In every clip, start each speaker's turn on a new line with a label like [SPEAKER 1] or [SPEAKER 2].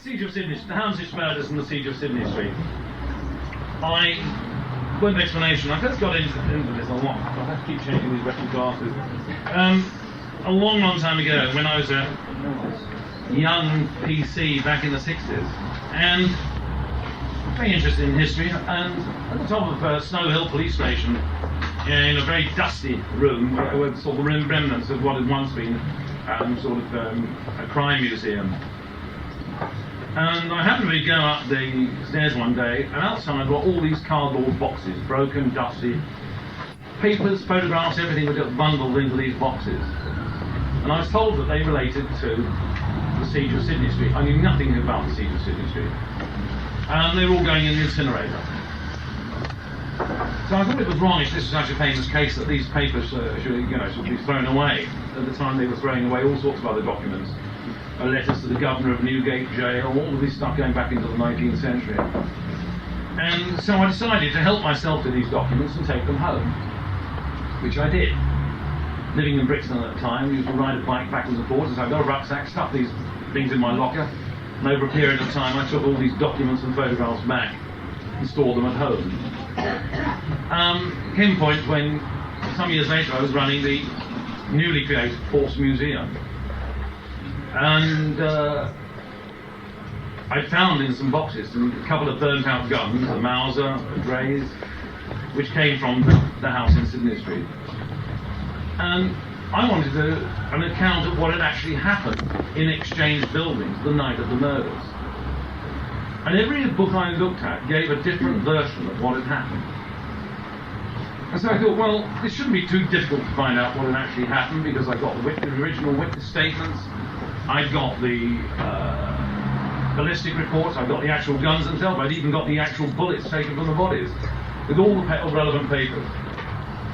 [SPEAKER 1] Siege of Sidney, the Houndsditch murders and the Siege of Sidney Street. I won't explanation. I first got into this a lot. I have to keep changing these record glasses. A long, long time ago, when I was a young PC back in the 60s, and very interested in history. And at the top of Snow Hill Police Station, in a very dusty room, with sort of remnants of what had once been a crime museum. And I happened to go up the stairs one day, and outside I got all these cardboard boxes, broken, dusty, papers, photographs, everything was just bundled into these boxes. And I was told that they related to the Siege of Sidney Street. I knew nothing about the Siege of Sidney Street. And they were all going in the incinerator. So I thought it was wrong if this was such a famous case that these papers should be thrown away. At the time they were throwing away all sorts of other documents. Letters to the governor of Newgate Jail, all of this stuff going back into the 19th century. And so I decided to help myself to these documents and take them home, which I did. Living in Brixton at the time, I used to ride a bike backwards and forwards, so I got a rucksack, stuffed these things in my locker, and over a period of time I took all these documents and photographs back and stored them at home. Came a point when, some years later, I was running the newly created Force Museum. And I found in some boxes a couple of burnt out guns, a Mauser, a Grays, which came from the house in Sidney Street. And I wanted an account of what had actually happened in Exchange buildings the night of the murders. And every book I looked at gave a different version of what had happened. And so I thought, well, this shouldn't be too difficult to find out what had actually happened, because I got the original witness statements, I'd got the ballistic reports, I'd got the actual guns themselves, I'd even got the actual bullets taken from the bodies, with all the relevant papers.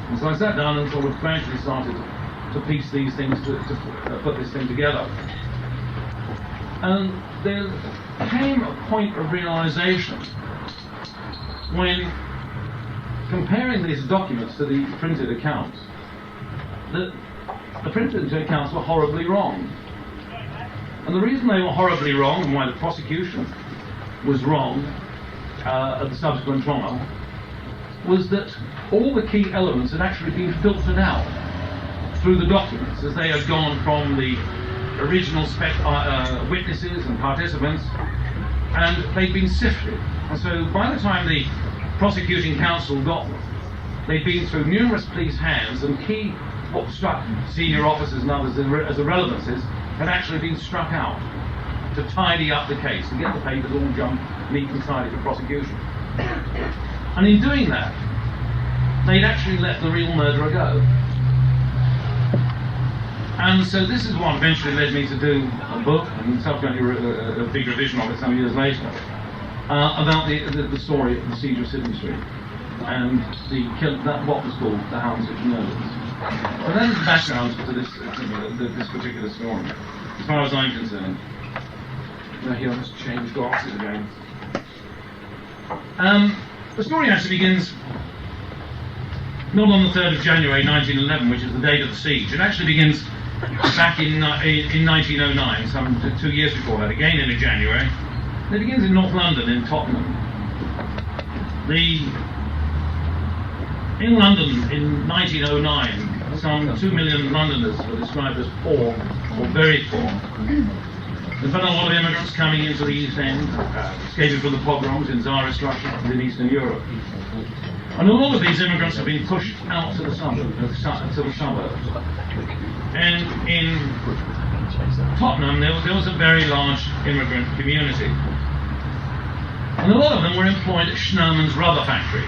[SPEAKER 1] And so I sat down and sort of gradually started to piece these things, to put this thing together. And there came a point of realization when comparing these documents to the printed accounts, that the printed accounts were horribly wrong. And the reason they were horribly wrong, and why the prosecution was wrong at the subsequent trial, was that all the key elements had actually been filtered out through the documents as they had gone from the original witnesses and participants, and they'd been sifted. And so by the time the prosecuting counsel got them, they'd been through numerous police hands, and key what struck senior officers and others as irrelevancies had actually been struck out to tidy up the case, to get the papers all jumped neat and tidy for prosecution. And in doing that, they'd actually let the real murderer go. And so this is what eventually led me to do a book, and subsequently a big revision of it some years later, about the story of the Siege of Sidney Street, and what was called the Houndsditch murders. So that is the background to this particular story, as far as I'm concerned. Now here, I'll just change glasses again. The story actually begins not on the 3rd of January 1911, which is the date of the siege. It actually begins back in 1909, some 2 years before that, again in January. It begins in North London, in Tottenham. In London, in 1909, some 2 million Londoners were described as poor, or very poor. There's been a lot of immigrants coming into the East End, escaping from the pogroms in Tsarist Russia and in Eastern Europe. And a lot of these immigrants have been pushed out to the suburbs. And in Tottenham, there was a very large immigrant community. And a lot of them were employed at Schneeman's rubber factory,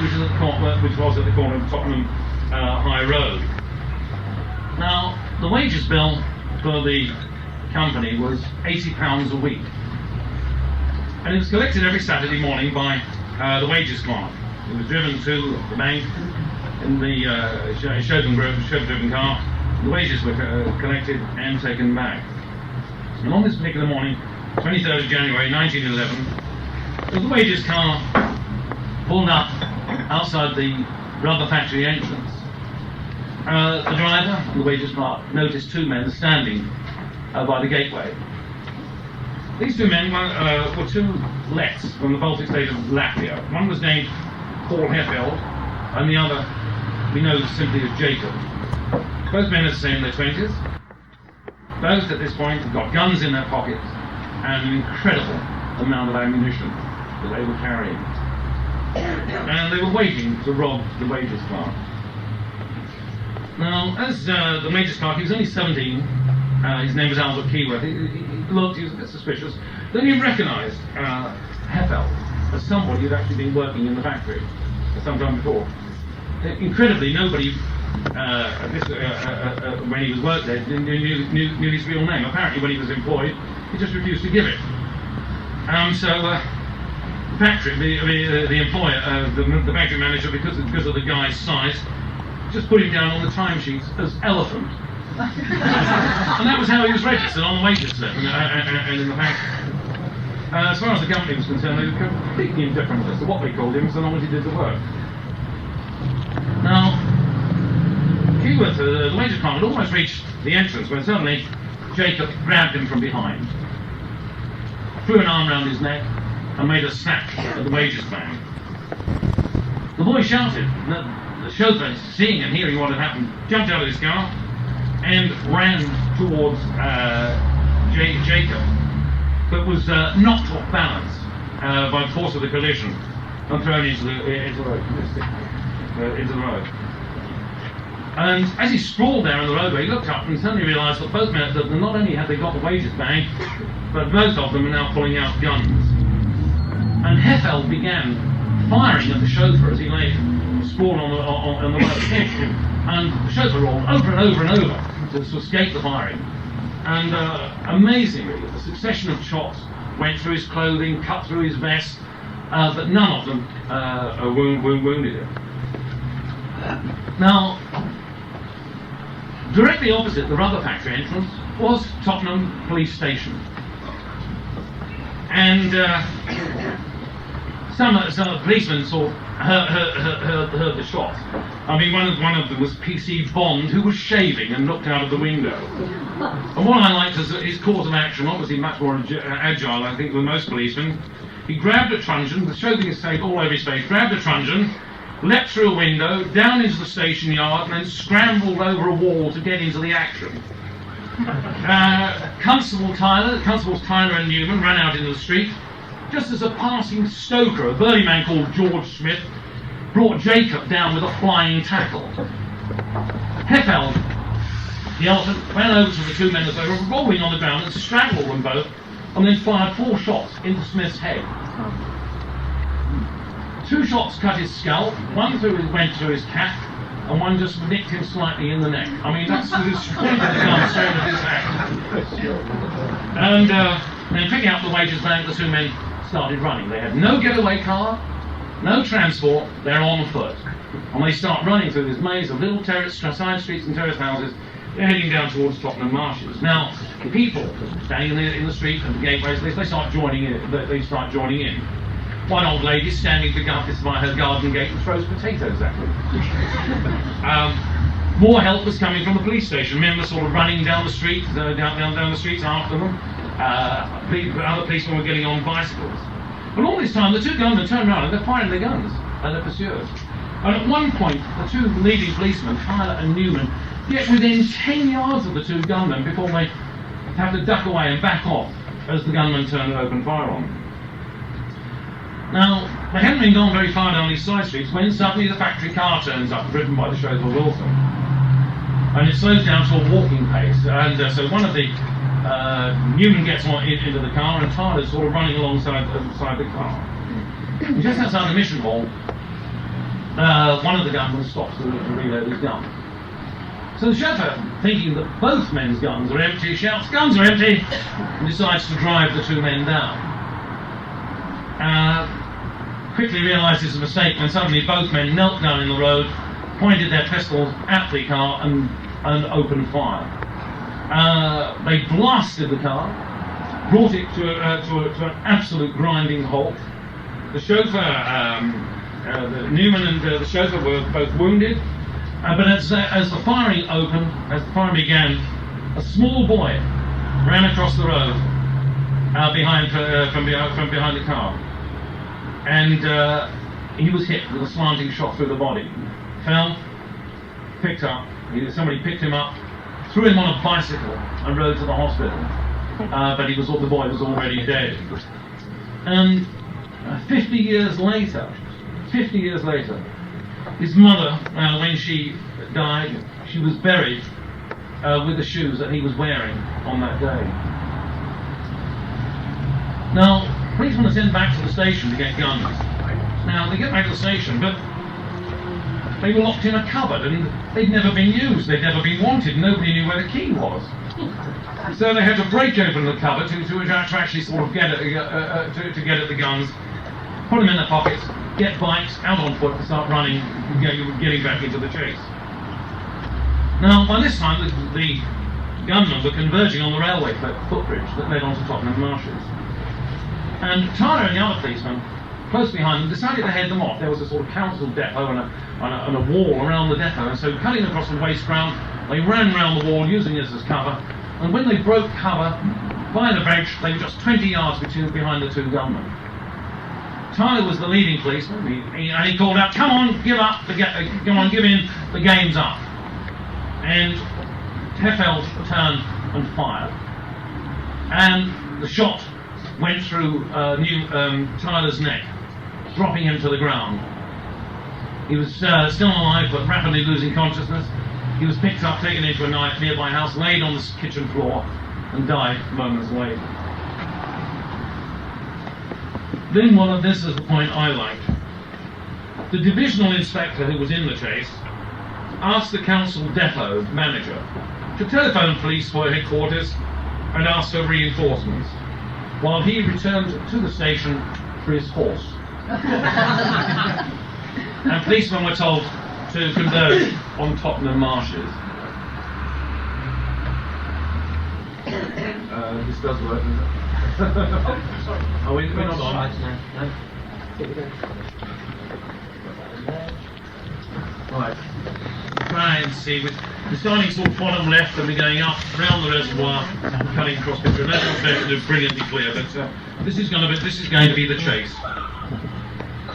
[SPEAKER 1] which was at the corner of Tottenham High Road. Now, the wages bill for the company was £80 a week. And it was collected every Saturday morning by the wages clerk. It was driven to the bank in the chauffeur-driven car. The wages were collected and taken back. And on this particular morning, 23rd of January 1911, the wages car pulled up outside the rubber factory entrance. The driver and the wages clerk noticed two men standing by the gateway. These two men were two Letts from the Baltic state of Latvia. One was named Paul Heffeld, and the other we know simply as Jacob. Both men are the same in their 20s. Both at this point have got guns in their pockets and an incredible amount of ammunition that they were carrying. And they were waiting to rob the wages clerk. Now, as the wages clerk, he was only 17. His name was Albert Keyworth. He looked, he was a bit suspicious. Then he recognised Heffeld as somebody who'd actually been working in the factory some time before. Incredibly, nobody when he was working there knew his real name. Apparently, when he was employed, he just refused to give it. So the factory, the employer, the factory manager, because of the guy's size, just put him down on the timesheets as Elephant. And that was how he was registered on the wages slip and in the factory. As far as the company was concerned, they were completely indifferent as to what they called him, so long as he did the work. Now, Keyworth, the wages clerk, had almost reached the entrance when suddenly Jacob grabbed him from behind, threw an arm round his neck, and made a snatch at the wages bag. The boy shouted. The chauffeur, seeing and hearing what had happened, jumped out of his car and ran towards Jacob, but was knocked off balance by the force of the collision and thrown into the road. And as he sprawled there in the roadway, he looked up and suddenly realised that both men, that not only had they got the wages bag, but both of them were now pulling out guns. And Heffeld began firing at the chauffeur as he lay sprawled on the road. And the chauffeur rolled over and over and over to escape the firing. And amazingly, a succession of shots went through his clothing, cut through his vest, but none of them wounded him. Now, directly opposite the rubber factory entrance was Tottenham Police Station. And some of the policemen sort of heard the shots. I mean, one of them was PC Bond, who was shaving and looked out of the window. And what I liked was his course of action, obviously much more agile, I think, than most policemen. He grabbed a truncheon, the chauffeur is safe all over his face, grabbed a truncheon, leapt through a window, down into the station yard, and then scrambled over a wall to get into the action. Constables Tyler and Newman ran out into the street, just as a passing stoker, a burly man called George Smith, brought Jacob down with a flying tackle. Heffeld, the elephant, ran over to the two men as they were rolling on the ground and strangled them both, and then fired 4 shots into Smith's head. 2 shots cut his scalp, one went through his cap, and one just nicked him slightly in the neck. I mean, that's the strength of the gun straight at his act. And then picking up the wages bag, the 2 men started running. They had no getaway car, no transport, they're on foot. And they start running through this maze of little side streets and terrace houses. They're heading down towards Tottenham Marshes. Now, the people standing in the street and the gateways, they start joining in. One old lady standing by her garden gate and throws potatoes at them. More help was coming from the police station. Men were sort of running down the street, down the streets after them. Other policemen were getting on bicycles. But all this time, the 2 gunmen turned around and they're firing their guns and they're pursued. And at one point, the 2 leading policemen, Tyler and Newman, get within 10 yards of the 2 gunmen before they have to duck away and back off as the gunmen turn and open fire on them. Now, they hadn't been gone very far down these side streets when suddenly the factory car turns up, driven by the chauffeur Wilson. And it slows down to a walking pace. And so one of the Newman gets into the car, and Tyler's sort of running alongside the car. And just outside the mission hall, one of the gunmen stops to reload his gun. So the chauffeur, thinking that both men's guns are empty, shouts, "Guns are empty!" and decides to drive the 2 men down. Quickly realised it's a mistake when suddenly both men knelt down in the road, pointed their pistols at the car and opened fire. They blasted the car, brought it to an absolute grinding halt. The chauffeur, Newman and the chauffeur were both wounded, but as the firing opened, as the firing began, a small boy ran across the road from behind the car, and he was hit with a slanting shot through the body. Fell, picked up. Somebody picked him up, threw him on a bicycle, and rode to the hospital. But the boy was already dead. And 50 years later, his mother, when she died, she was buried with the shoes that he was wearing on that day. Now, policemen are sent back to the station to get guns. Now, they get back to the station, but they were locked in a cupboard, and they'd never been used, they'd never been wanted, nobody knew where the key was. So they had to break open the cupboard to actually sort of get at the guns, put them in their pockets, get bikes, out on foot, and start running, getting back into the chase. Now, by this time, the gunmen were converging on the railway footbridge that led onto Tottenham Marshes. And Tyler and the other policemen, close behind them, decided to head them off. There was a sort of council depot and a wall around the depot, and so cutting across the waste ground, they ran round the wall using this as cover, and when they broke cover by the bridge, they were just 20 yards behind the two gunmen. Tyler was the leading policeman, and he called out, "Come on, give up, come on, give in, the game's up." And Heffeld turned and fired, and the shot went through Tyler's neck, dropping him to the ground. He was still alive, but rapidly losing consciousness. He was picked up, taken into a nearby house, laid on the kitchen floor, and died moments later. Then this is the point I liked. The divisional inspector who was in the chase asked the council depot manager to telephone police for headquarters and ask for reinforcements, while he returned to the station for his horse. And policemen were told to converge on Tottenham Marshes. This does work, doesn't it? Sorry. Oh, we're not on. No. Right. Try and see. We're starting sort of bottom left, and we're going up round the reservoir, cutting across picture. And that's not fair to do brilliantly clear, but this is going to be the chase.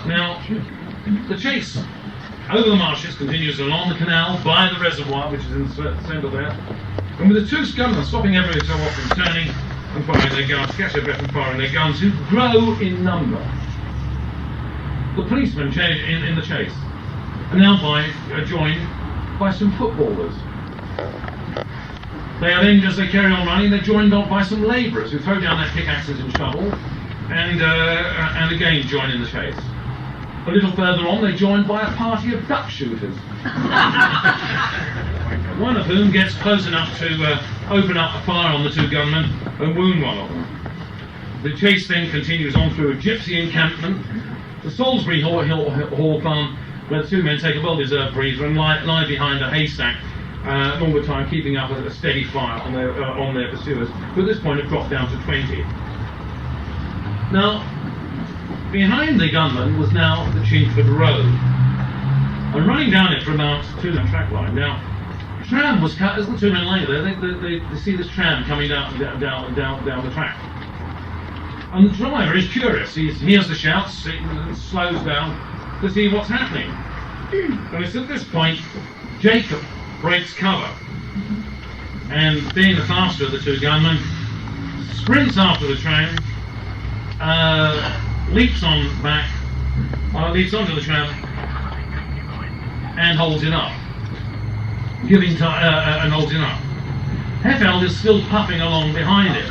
[SPEAKER 1] Now, the chase over the marshes continues along the canal by the reservoir, which is in the centre there, and with the two gunmen stopping every so often, turning and firing their guns, catch their breath and firing their guns, who grow in number. The policemen in the chase are now joined by some footballers. They are then, as they carry on running, they're joined on by some labourers who throw down their pickaxes and shovels, and again join in the chase. A little further on, they're joined by a party of duck shooters, one of whom gets close enough to open up a fire on the two gunmen and wound one of them. The chase then continues on through a gypsy encampment, the Salisbury Hall farm, where the two men take a well-deserved breather and lie behind a haystack all the time, keeping up a steady fire on their pursuers, who at this point have dropped down to 20. Now, behind the gunman was now the Chingford Road, and running down it for about 2 track line. Now, the tram was cut as the two men lay there. They see this tram coming down the track, and the driver is curious. He hears the shouts and slows down to see what's happening. And it's at this point Jacob breaks cover, and being the faster of the two gunmen, sprints after the tram, leaps onto the tram, and holds it up, Heffeld is still puffing along behind it,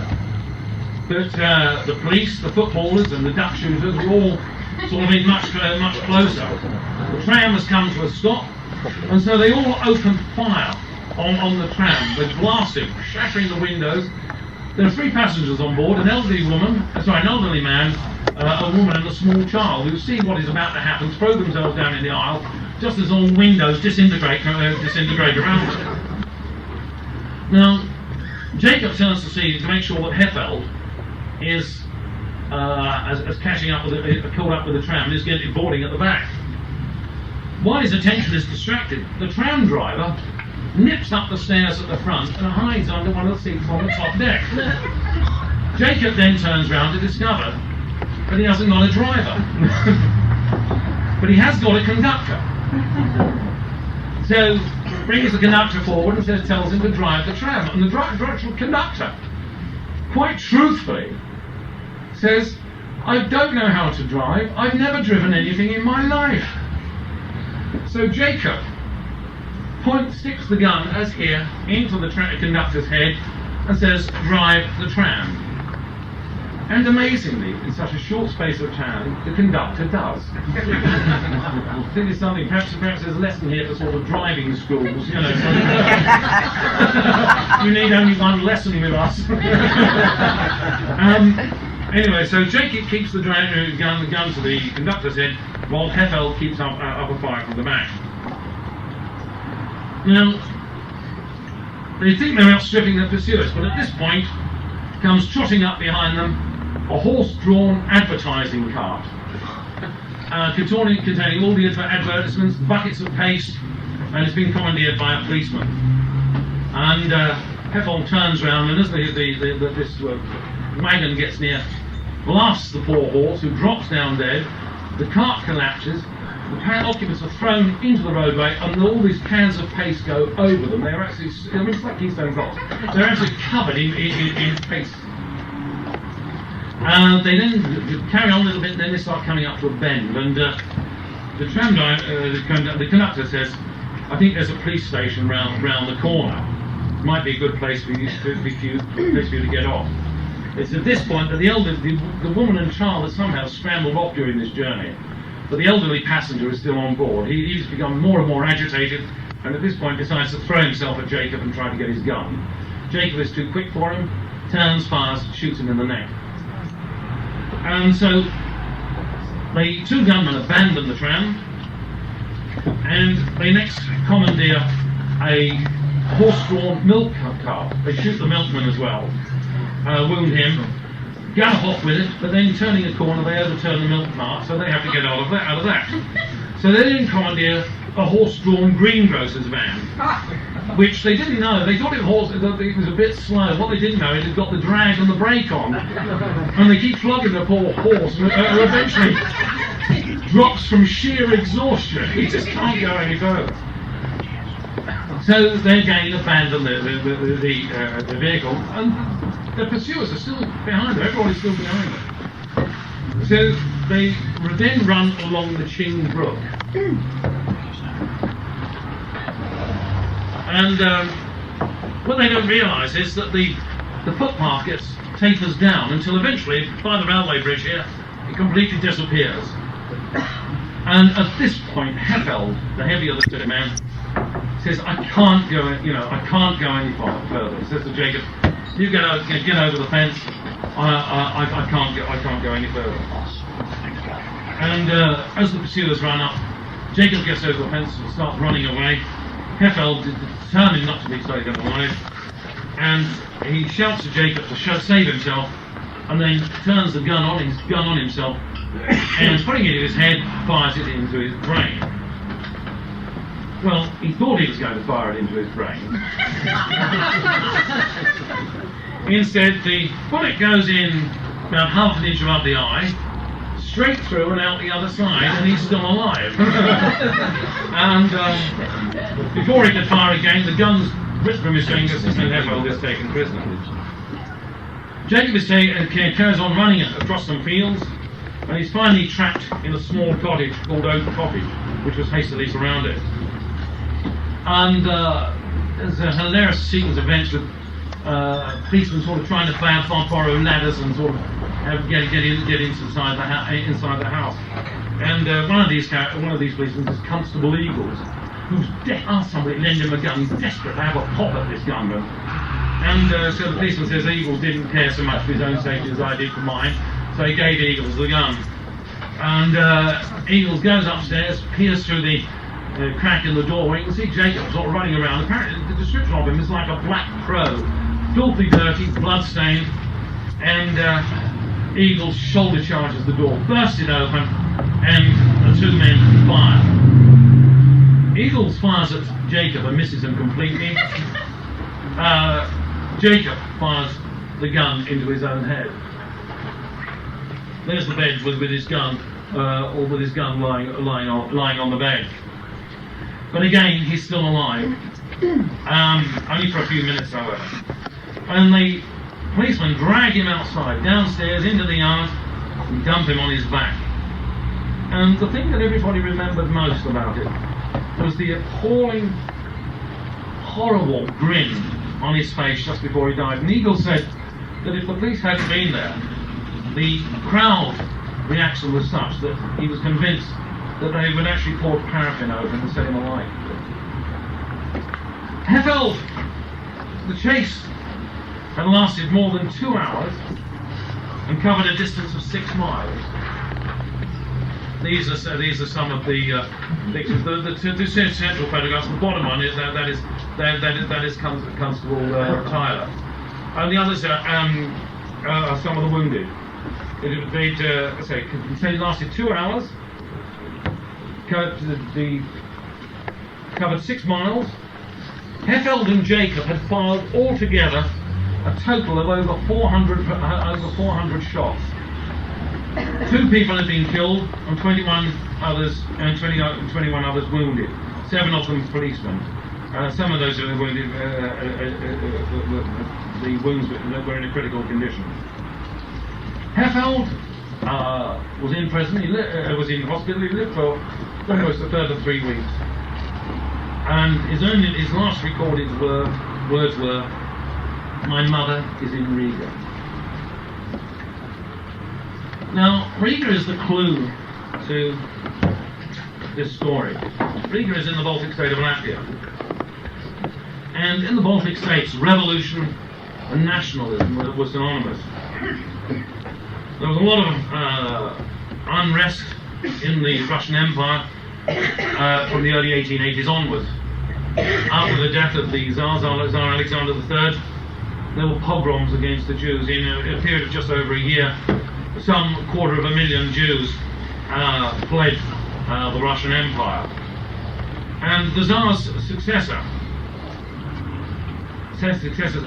[SPEAKER 1] but the police, the footballers, and the duck shooters are all sort of in much closer. The tram has come to a stop, and so they all open fire on the tram. They blasted, shattering the windows. There are 3 passengers on board: an elderly man, a woman, and a small child, who see what is about to happen, throw themselves down in the aisle, just as all windows disintegrate around them. Now, Jacob turns to make sure that Heffeld is as catching up caught up with the tram, and is getting boarding at the back. While his attention is distracted, the tram driver nips up the stairs at the front and hides under one of the seats on the top deck. Jacob then turns round to discover that he hasn't got a driver. But he has got a conductor. So brings the conductor forward and tells him to drive the tram. And the actual conductor, quite truthfully, says, I don't know how to drive. I've never driven anything in my life. So Jacob sticks the gun, as here, into the conductor's head and says, drive the tram. And amazingly, in such a short space of time, the conductor does. I think there's something, perhaps there's a lesson here for sort of driving schools, you know. You need only one lesson with us. Anyway, so Jacob keeps the gun to the conductor's head, while Hefeld keeps up a fire from the back. Now, they think they're outstripping their pursuers, but at this point comes trotting up behind them a horse-drawn advertising cart, containing all the advertisements, buckets of paste, and it's been commandeered by a policeman. And Hefeld turns round, and as this wagon gets near, blasts the poor horse, who drops down dead. The cart collapses. The occupants are thrown into the roadway, and all these cans of paste go over them. They're actually, it's like Keystone Cross. They're actually covered in paste. They then carry on a little bit, and then they start coming up to a bend. And the conductor says, I think there's a police station round the corner. It might be a good place for you to get off. It's at this point that the woman and child has somehow scrambled off during this journey. But the elderly passenger is still on board. He's become more and more agitated, and at this point decides to throw himself at Jacob and try to get his gun. Jacob is too quick for him, turns, fires, shoots him in the neck. And so the two gunmen abandon the tram, and they next commandeer a horse-drawn milk cart. They shoot the milkman as well, wound him, gallop off with it, but then turning a corner they overturn the milk cart, so they have to get out of that. So they then commandeer a horse-drawn greengrocer's van, which they didn't know. They thought it was a bit slow. What they didn't know is it got the drag and the brake on, and they keep flogging the poor horse, and eventually drops from sheer exhaustion. He just can't go any further. So they again abandon the vehicle, and the pursuers are still behind them. Everybody's still behind them. So they then run along the Ching Brook. And what they don't realise is that the footpath tapers down until eventually, by the railway bridge here, it completely disappears. And at this point, Hefeld, the heavier the two man, says, I can't go any further. He says to Jacob, you get over the fence. I can't go any further. And as the pursuers run up, Jacob gets over the fence and starts running away. Hefeld is determined not to be taken alive, and he shouts to Jacob to save himself, and then turns the gun on himself, and putting it in his head, fires it into his brain. Well, he thought he was going to fire it into his brain. Instead, the bullet goes in about half an inch above the eye, straight through and out the other side, and he's still alive. And before he could fire again, the gun's ripped from his fingers, and Hefeld is taken prisoner. Jacob carries on running across some fields, and he's finally trapped in a small cottage called Oak Cottage, which was hastily surrounded. And there's a hilarious sequence of events with policemen sort of trying to borrow ladders and sort of get inside the house. And one of these policemen is Constable Eagles, who's asked somebody to lend him a gun. He's desperate to have a pop at this gunman. And so the policeman says Eagles didn't care so much for his own safety as I did for mine, so he gave Eagles the gun. And Eagles goes upstairs, peers through the crack in the doorway. You can see Jacob sort of running around. Apparently the description of him is like a black crow, filthy dirty, blood-stained, and Eagles shoulder charges the door, bursts it open, and the two men fire. Eagles fires at Jacob and misses him completely. Jacob fires the gun into his own head. There's the bed with his gun, or with his gun lying on the bed. But again, he's still alive, only for a few minutes, however. And the policeman drag him outside, downstairs, into the yard, and dump him on his back. And the thing that everybody remembered most about it was the appalling, horrible grin on his face just before he died. And Eagle said that if the police hadn't been there, the crowd reaction was such that he was convinced that they would actually pour paraffin over him and set him alight. Heffeld, the chase had lasted more than 2 hours and covered a distance of 6 miles. These are some of the pictures. The two central photographs. The bottom one is that is Constable Tyler, and the others are some of the wounded. It lasted 2 hours. Covered 6 miles. Heffeld and Jacob had fired altogether a total of over 400 shots. 2 people had been killed and 21 others wounded. 7 of them policemen. Some of those who were wounded, the wounds were in a critical condition. Heffeld was in prison. He was in hospital. He lived for almost a further 3 weeks. And his last recorded words were, "My mother is in Riga." Now, Riga is the clue to this story. Riga is in the Baltic state of Latvia. And in the Baltic states, revolution and nationalism were synonymous. There was a lot of unrest in the Russian Empire from the early 1880s onwards. After the death of the Tsar Alexander III, there were pogroms against the Jews. In a period of just over a year, some 250,000 Jews fled the Russian Empire. And the Tsar's successor's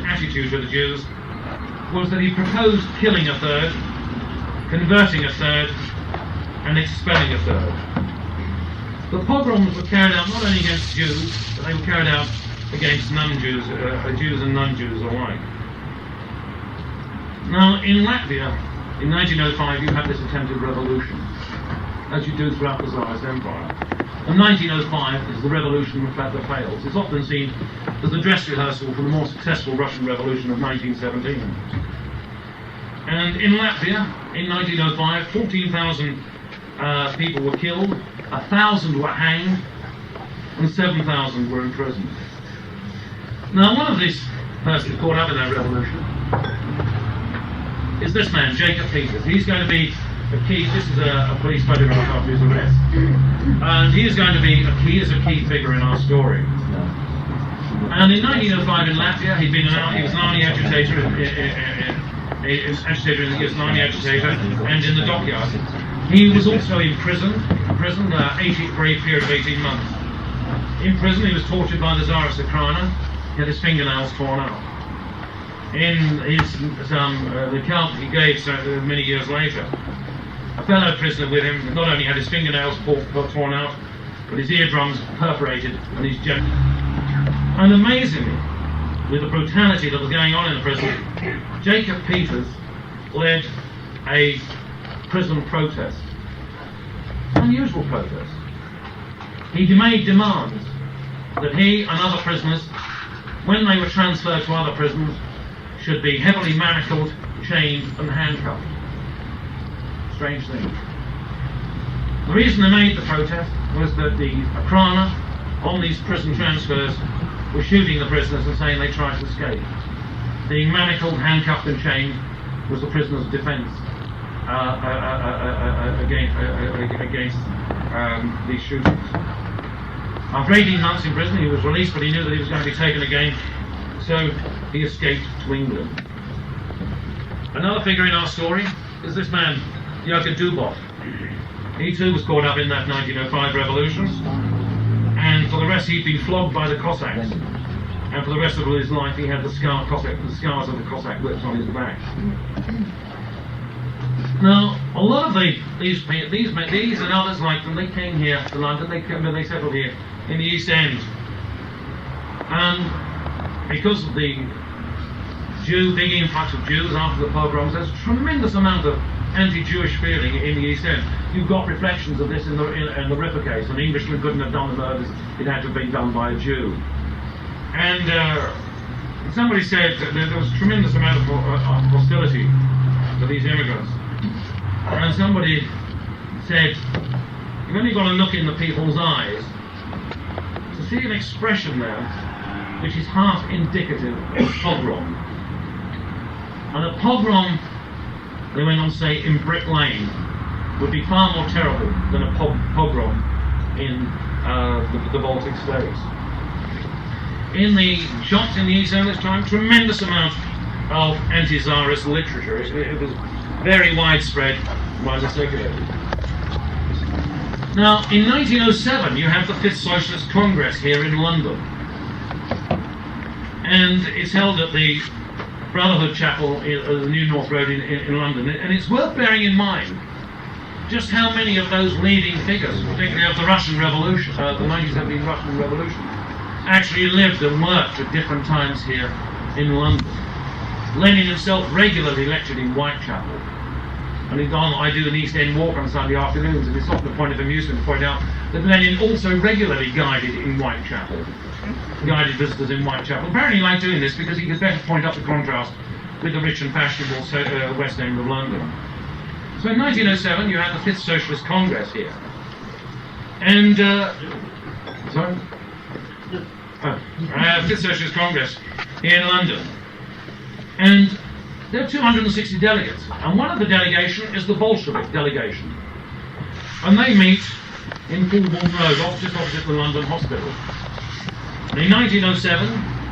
[SPEAKER 1] attitude to the Jews was that he proposed killing a third, converting a third, and expelling a third. The pogroms were carried out not only against Jews, but they were carried out against non-Jews, Jews and non-Jews alike. Now, in Latvia, in 1905, you had this attempted revolution, as you do throughout the Tsarist Empire. And 1905 is the revolution that fails. It's often seen as the dress rehearsal for the more successful Russian Revolution of 1917. And in Latvia, in 1905, 14,000 people were killed, 1,000 were hanged, and 7,000 were imprisoned. Now, one of these persons caught up in that revolution is this man, Jacob Peters. He's going to be a key. This is a police photograph after his arrest, and he is going to be a key figure in our story. And in 1905 in Latvia, he was an army agitator, and in the dockyard. He was also imprisoned for a period of 18 months. In prison, he was tortured by the Tsarist Ukraina. He had his fingernails torn out. In his the account he gave many years later, a fellow prisoner with him not only had his fingernails torn out, but his eardrums perforated and his genitals. And amazingly, with the brutality that was going on in the prison, Jacob Peters led a prison protest. Unusual protest. He made demands that he and other prisoners, when they were transferred to other prisons, should be heavily manacled, chained and handcuffed. Strange thing. The reason they made the protest was that the Ukraina on these prison transfers were shooting the prisoners and saying they tried to escape. Being manacled, handcuffed and chained was the prisoner's defence against these shootings. After 18 months in prison, he was released, but he knew that he was going to be taken again, so he escaped to England. Another figure in our story is this man, Yaka Dubov. He too was caught up in that 1905 revolution, and for the rest he'd been flogged by the Cossacks. and for the rest of his life he had the scars of the Cossack whips on his back. Now, a lot of these and others like them, they came here to London, they settled here in the East End. And because of the big influx of Jews after the pogroms, there's a tremendous amount of anti-Jewish feeling in the East End. You've got reflections of this in the Ripper case. An Englishman couldn't have done the murders, it had to have been done by a Jew. And somebody said that there was a tremendous amount of hostility to these immigrants. And somebody said, you've only got to look in the people's eyes to see an expression there which is half indicative of pogrom. And a pogrom, they went on to say, in Brick Lane would be far more terrible than a pogrom in the Baltic states. In the shops in the East End at this time, tremendous amount of anti-Tsarist literature. It was very widespread, widely circulated. Now, in 1907, you have the Fifth Socialist Congress here in London. And it's held at the Brotherhood Chapel at the New North Road in London. And it's worth bearing in mind just how many of those leading figures, particularly of the Russian Revolution, the 1917 Russian Revolution, actually lived and worked at different times here in London. Lenin himself regularly lectured in Whitechapel. And I do an East End walk on Sunday afternoons, and it's often a point of amusement to point out that Lenin also regularly guided in Whitechapel, guided visitors in Whitechapel. Apparently he liked doing this because he could better point up the contrast with the rich and fashionable West End of London. So in 1907 you had the Fifth Socialist Congress here. And, Fifth Socialist Congress here in London. And there are 260 delegates, and one of the delegation is the Bolshevik delegation. And they meet in Fulbourn Road, just opposite the London Hospital. And in 1907,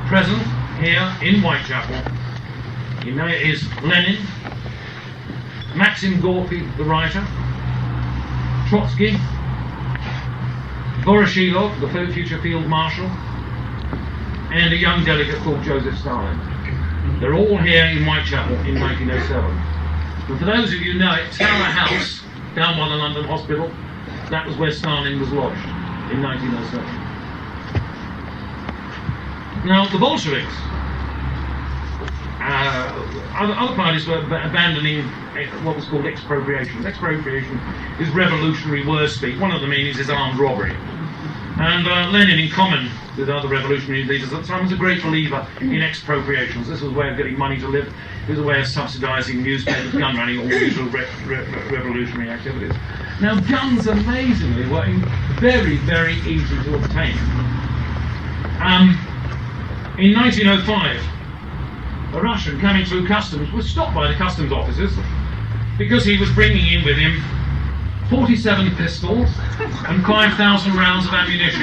[SPEAKER 1] present here in Whitechapel, is Lenin, Maxim Gorky, the writer, Trotsky, Voroshilov, the future field marshal, and a young delegate called Joseph Stalin. They're all here in Whitechapel in 1907. And for those of you who know it, Tower House, down by the London Hospital, that was where Stalin was lodged in 1907. Now, the Bolsheviks, other parties were abandoning what was called expropriation. Expropriation is revolutionary word speak. One of the meanings is armed robbery. And Lenin, in common with other revolutionary leaders at the time, was a great believer in expropriations. This was a way of getting money to live. It was a way of subsidising newspapers, gun running, all the usual revolutionary activities. Now, guns, amazingly, were very, very easy to obtain. In 1905, a Russian coming through customs was stopped by the customs officers because he was bringing in with him 47 pistols and 5,000 rounds of ammunition.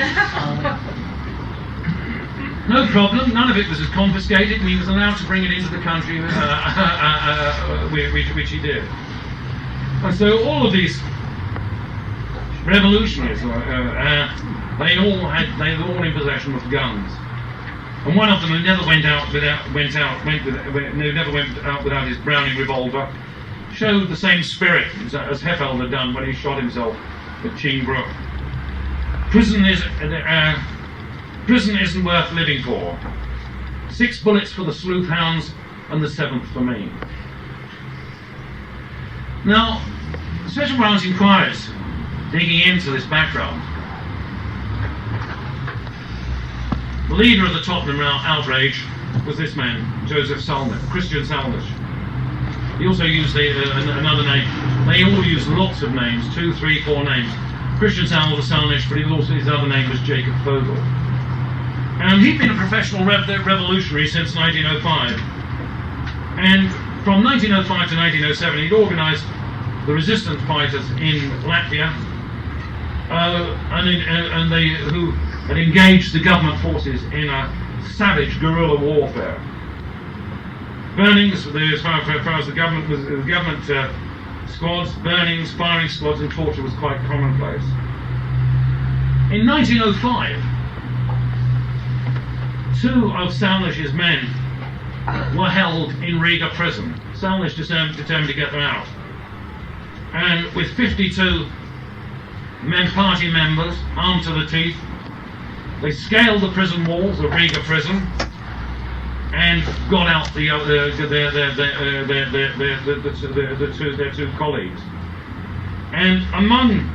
[SPEAKER 1] No problem, none of it was confiscated, and he was allowed to bring it into the country, which he did. And so all of these revolutionaries, they were all in possession of guns. And one of them, who never went out without his Browning revolver, showed the same spirit as Heffeld had done when he shot himself at Chingbrook. Prison isn't worth living for. 6 bullets for the sleuth hounds and the 7th for me. Now, Special Branch inquiries digging into this background. The leader of the Tottenham outrage was this man, Joseph Salnish, Christian Salnish. He also used another name. They all used lots of names, 2, 3, 4 names. Christian Salnish, but his other name was Jacob Vogel. And he'd been a professional revolutionary since 1905. And from 1905 to 1907, he'd organised the resistance fighters in Latvia, who had engaged the government forces in a savage guerrilla warfare. Burnings, as far as the government squads, burnings, firing squads, and torture was quite commonplace. In 1905, 2 of Salnish's men were held in Riga prison. Salnish determined to get them out. And with 52 party members, armed to the teeth, they scaled the prison walls of Riga prison and got out their 2 colleagues. And among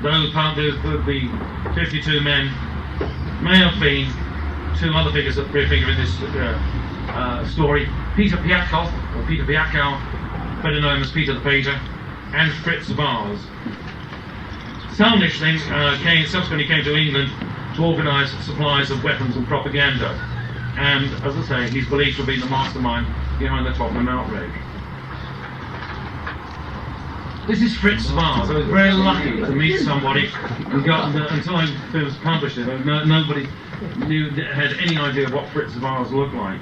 [SPEAKER 1] those, the 52 men may have been 2 other figures that figure in this story: Peter Piatkov, or Peter Piatkow, better known as Peter the Painter, and Fritz Vars. Salnish then subsequently came to England to organise supplies of weapons and propaganda, and as I say, he's believed to have been the mastermind behind the Tottenham outrage. This is Fritz Vars. I was very lucky to meet somebody until it was published. Nobody had any idea what Fritz Vars looked like.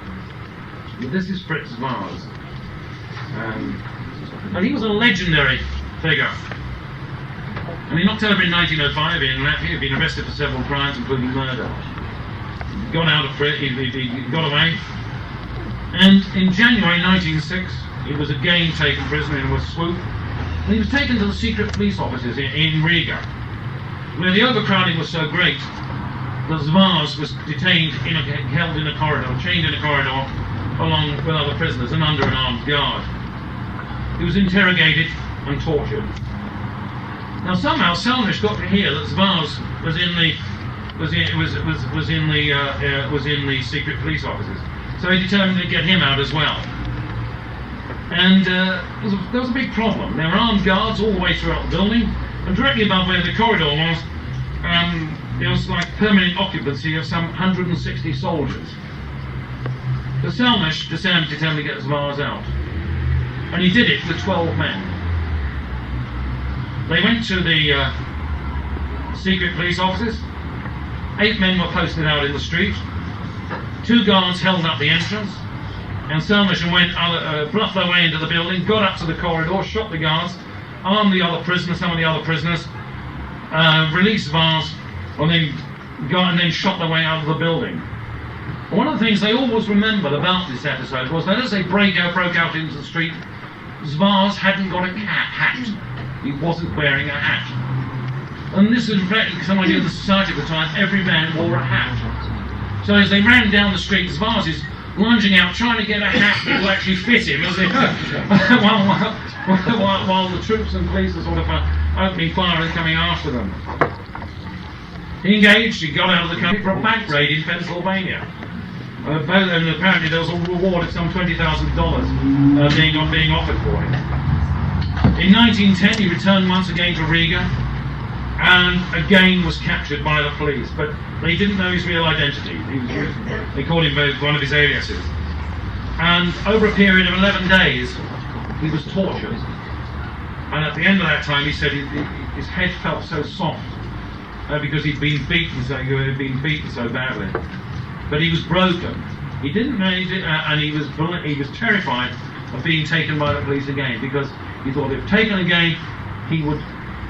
[SPEAKER 1] But this is Fritz Vars. And he was a legendary figure. And in October in 1905 in Latvia, he'd been arrested for several crimes, including murder. He got away. And in January 1906, he was again taken prisoner in a swoop. And he was taken to the secret police offices in Riga, where the overcrowding was so great that Vars was held in a corridor, chained in a corridor, along with other prisoners and under an armed guard. He was interrogated and tortured. Now somehow Salnish got to hear that Vars was in the secret police offices, so he determined to get him out as well. And there was a big problem. There were armed guards all the way throughout the building, and directly above where the corridor was, there was like permanent occupancy of some 160 soldiers. So Salnish determined to get Vars out, and he did it with 12 men. They went to the secret police offices. 8 men were posted out in the street. 2 guards held up the entrance, and Salnish went bluffed their way into the building, got up to the corridor, shot the guards, armed some of the other prisoners, released Vars, and then shot their way out of the building. And one of the things they always remembered about this episode was that as they broke out into the street, Vars hadn't got a hat. He wasn't wearing a hat. And this was reflecting some idea of the society of the time. Every man wore a hat. So as they ran down the street, Vars is lunging out, trying to get a hat that will actually fit him, as if, while the troops and police are sort of opening fire and coming after them. He engaged, he got out of the country for a bank raid in Pennsylvania. And apparently there was a reward of some $20,000 being offered for him. In 1910 he returned once again to Riga, and again was captured by the police, but they didn't know his real identity. They called him one of his aliases. And over a period of 11 days he was tortured, and at the end of that time he said his head felt so soft because he'd been beaten so badly. But he was broken. He didn't manage it, and he was terrified of being taken by the police again, because he thought if taken again, he would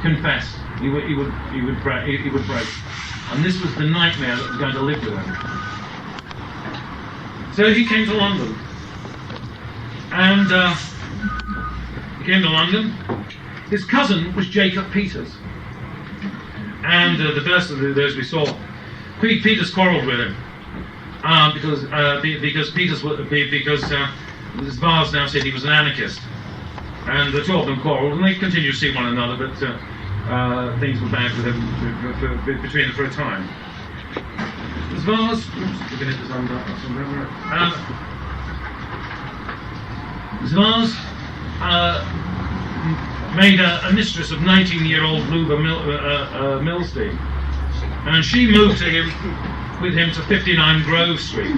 [SPEAKER 1] confess. He would break. And this was the nightmare that was going to live with him. So he came to London, and he came to London. His cousin was Jacob Peters, and the first of those we saw, Peters quarrelled with him. Because Vars now said he was an anarchist, and the 2 of them quarrelled, and they continued to see one another, but things were bad with them between them for a time. Vars made a mistress of 19-year-old Luba Milstein, and she moved with him to 59 Grove Street,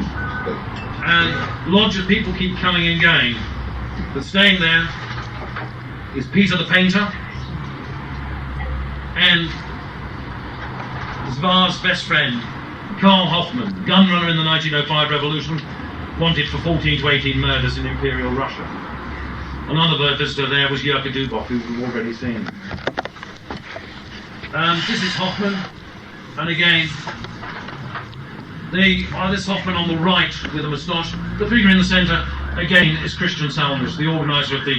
[SPEAKER 1] and lodgers, people keep coming and going, but staying there is Peter the Painter and Vars' best friend Karl Hoffman, gunrunner in the 1905 revolution, wanted for 14 to 18 murders in Imperial Russia. Another visitor there was Yerka Dubov, who we've already seen. This is Hoffman, and again This Hoffman on the right with a moustache. The figure in the centre, again, is Christian Salmish, the organiser of the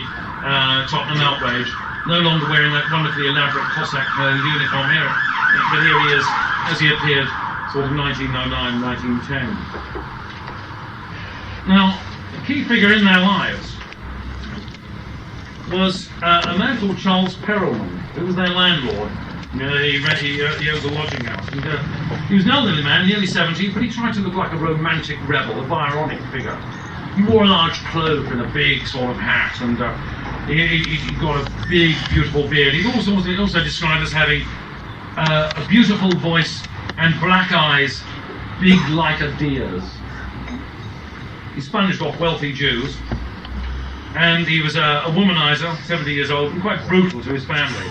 [SPEAKER 1] Tottenham outrage, no longer wearing that wonderfully elaborate Cossack uniform here, but here he is, as he appeared, sort of 1909, 1910. Now, the key figure in their lives was a man called Charles Perelman, who was their landlord. He owned a lodging house. And, he was an elderly man, nearly 70, but he tried to look like a romantic rebel, a Byronic figure. He wore a large cloak and a big sort of hat, and he got a big, beautiful beard. He was also described as having a beautiful voice and black eyes, big like a deer's. He sponged off wealthy Jews, and he was a womanizer, 70 years old, and quite brutal to his family.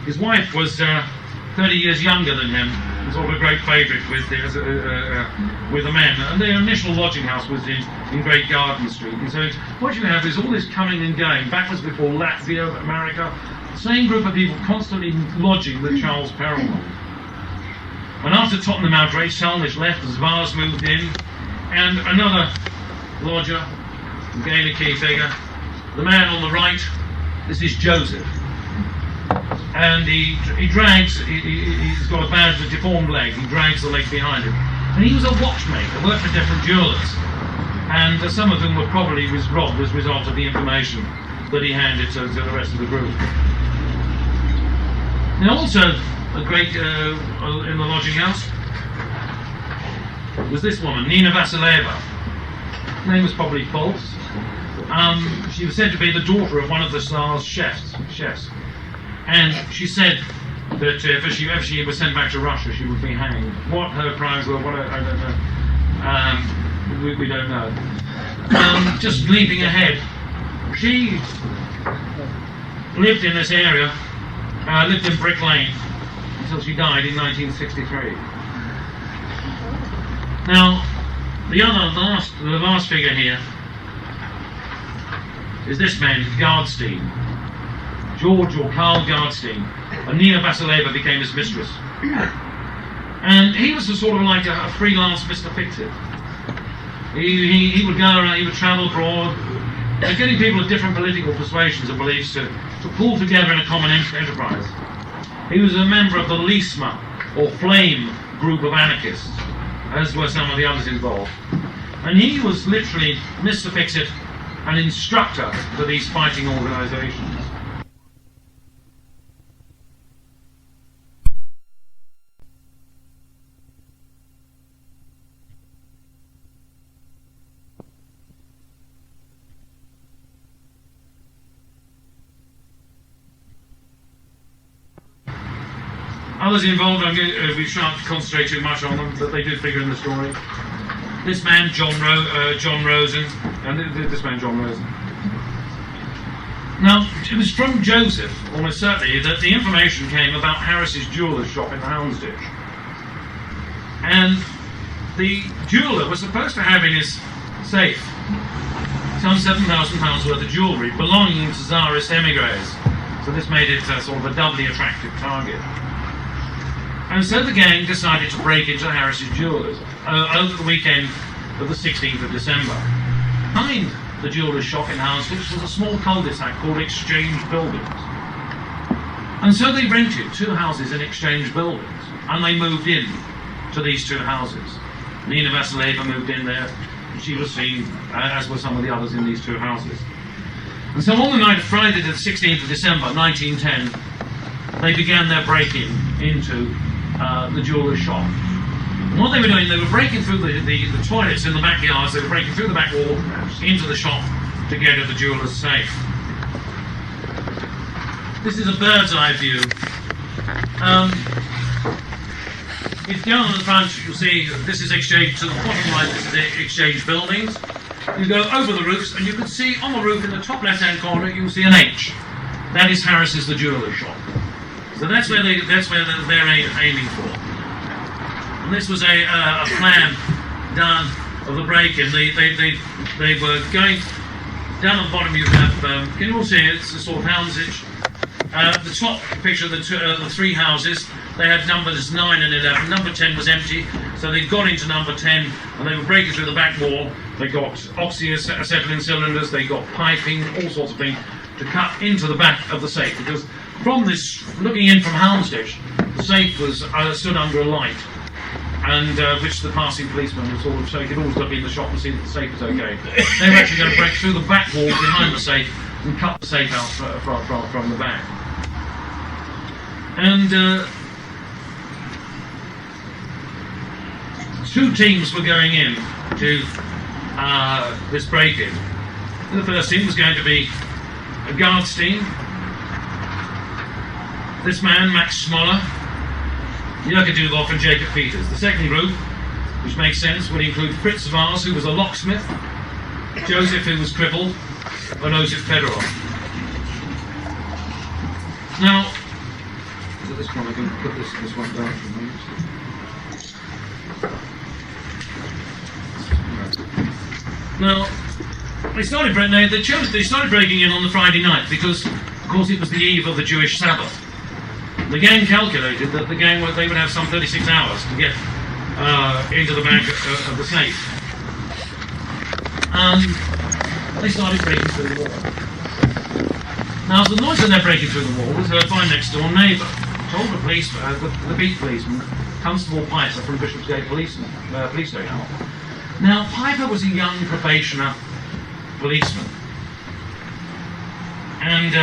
[SPEAKER 1] His wife was 30 years younger than him, and sort of a great favourite with the men. And their initial lodging house was in Great Garden Street. And so what you have is all this coming and going, backwards before Latvia, America, the same group of people constantly lodging with Charles Perelman. And after Tottenham outrage, Salmish left as Vars moved in, and another lodger, again a key figure. The man on the right, this is Joseph. And he's got a bad, deformed leg, he drags the leg behind him. And he was a watchmaker, worked for different jewellers. And some of them were probably robbed as a result of the information that he handed to the rest of the group. Now also, a great, in the lodging house, was this woman, Nina Vasileva. Her name was probably false. She was said to be the daughter of one of the Tsar's chefs. And she said that if she was sent back to Russia, she would be hanged. What her crimes were, I don't know. We don't know. Just leaping ahead, she lived in this area, lived in Brick Lane, until she died in 1963. Now, the last figure here is this man, Gardstein. George or Karl Gardstein, and Nina Vasileva became his mistress. And he was sort of like a freelance Mr. Fix-It. He would go around, he would travel abroad, getting people of different political persuasions and beliefs to pull together in a common enterprise. He was a member of the Lisma, or Flame, group of anarchists, as were some of the others involved. And he was literally Mr. Fix-It, an instructor for these fighting organisations. Others involved, we shan't concentrate too much on them, but they did figure in the story. This man, John Rosen, and this man, John Rosen. Now, it was from Joseph, almost certainly, that the information came about Harris's jeweller's shop in Houndsditch. And the jeweller was supposed to have in his safe some £7,000 worth of jewellery belonging to Tsarist emigres. So this made it sort of a doubly attractive target. And so the gang decided to break into Harris's jewellers over the weekend of the 16th of December. Behind the jeweller's shop in Houndsditch was a small cul-de-sac called Exchange Buildings. And so they rented 2 houses in Exchange Buildings, and they moved in to these 2 houses. Nina Vasileva moved in there, and she was seen, as were some of the others in these 2 houses. And so on the night of Friday the 16th of December 1910, they began their break-in into the jeweller's shop. And what they were doing, they were breaking through the toilets in the backyards, they were breaking through the back wall into the shop to get at the jeweller's safe. This is a bird's eye view. If you go on the front, you'll see this is Exchange, to the bottom right, this is the Exchange Buildings. You go over the roofs, and you can see on the roof in the top left-hand corner, you can see an H. That is Harris's, the jeweller's shop. So that's where they're aiming for. And this was a plan done of the break-in. They were going down the bottom. You have can you all see it? It's a sort of Houndsditch. The top picture of the 3 houses. They had numbers 9 and 11. Number 10 was empty. So they got into number 10 and they were breaking through the back wall. They got oxyacetylene cylinders, they got piping, all sorts of things to cut into the back of the safe, because from this, looking in from Houndsditch, the safe was stood under a light, and which the passing policeman was sort of, so he could always look in the shop and see that the safe was okay. They were actually going to break through the back wall behind the safe and cut the safe out from the back. And two teams were going in to this break-in. The first team was going to be a guards team. This man, Max Smoller, Jurka Dugov and Jacob Peters. The second group, which makes sense, would include Fritz Vars, who was a locksmith, Joseph, who was crippled, and Joseph Fedorov. Now, at this point I can put this one down for a moment. Now, they started breaking in on the Friday night because, of course, it was the eve of the Jewish Sabbath. The gang calculated that they would have some 36 hours to get into the back of the safe. And they started breaking through the wall. Now, the noise that they're breaking through the wall was heard by a next-door neighbour. Told the police, the beat policeman, Constable Piper from Bishopsgate Police Station. Now, Piper was a young probationer policeman, and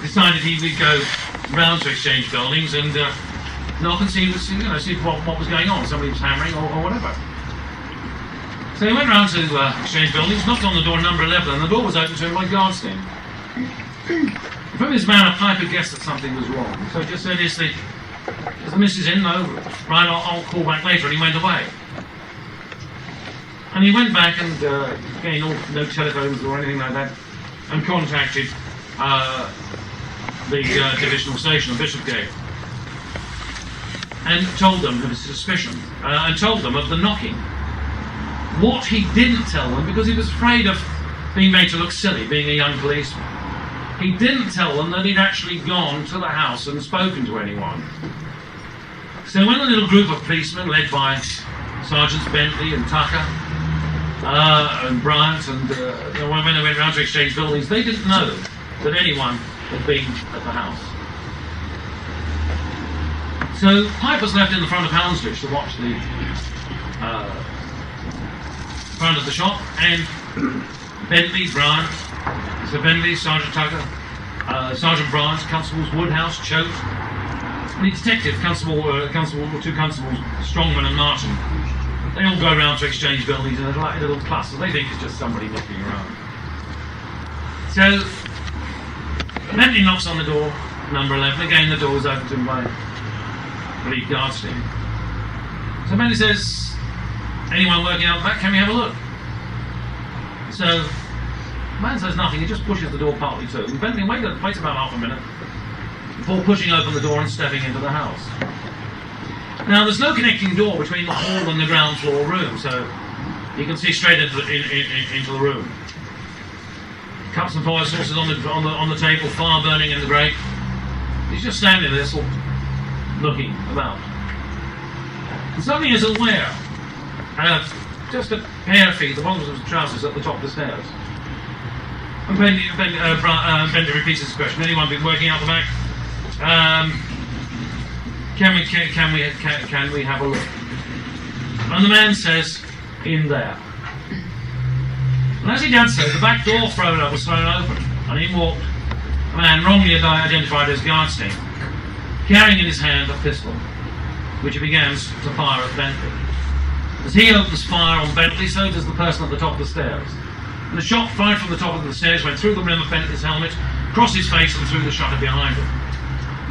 [SPEAKER 1] decided he would go round to exchange buildings and knock and see what was going on. Somebody was hammering or whatever. So he went round to exchange buildings, knocked on the door number 11, and the door was opened to him by guards team. From his manner, Piper guessed that something was wrong. So he just said, is the missus in? No. Right, I'll call back later, and he went away. And he went back and, again, no telephones or anything like that, and contacted the divisional station of Bishopsgate, and told them of his suspicion, and told them of the knocking. What he didn't tell them, because he was afraid of being made to look silly, being a young policeman, he didn't tell them that he'd actually gone to the house and spoken to anyone. So when a little group of policemen, led by Sergeants Bentley and Tucker, and Bryant, and when they went round to exchange buildings, they didn't know that anyone had been at the house. So Piper's left in the front of Houndsditch to watch the front of the shop, and Bentley, Bryant, Sir Bentley, Sergeant Tucker, Sergeant Bryant, Constables Woodhouse, Choate, and the detective, two constables, Strongman and Martin. They all go around to exchange buildings in a little cluster. They think it's just somebody knocking around. So Bentley knocks on the door, number 11. Again, the door is opened to him by the lead guards team. So Bentley says, anyone working out the back, can we have a look? So the man says nothing, he just pushes the door partly to. And Bentley waits about half a minute before pushing open the door and stepping into the house. Now, there's no connecting door between the hall and the ground floor room, so you can see straight into the room. Cups and fire saucers on the table, fire burning in the grate. He's just standing there, sort of looking about. And suddenly he's aware of just a pair of feet, the bottoms of his trousers at the top of the stairs. And Bentley repeats his question: anyone been working out the back? Can we have a look? And the man says, in there. And as he does so, the back door was thrown open, and in walked a man wrongly identified as guards team, carrying in his hand a pistol, which he begins to fire at Bentley. As he opens fire on Bentley, so does the person at the top of the stairs. And the shot fired from the top of the stairs went through the rim of Bentley's helmet, across his face and through the shutter behind him.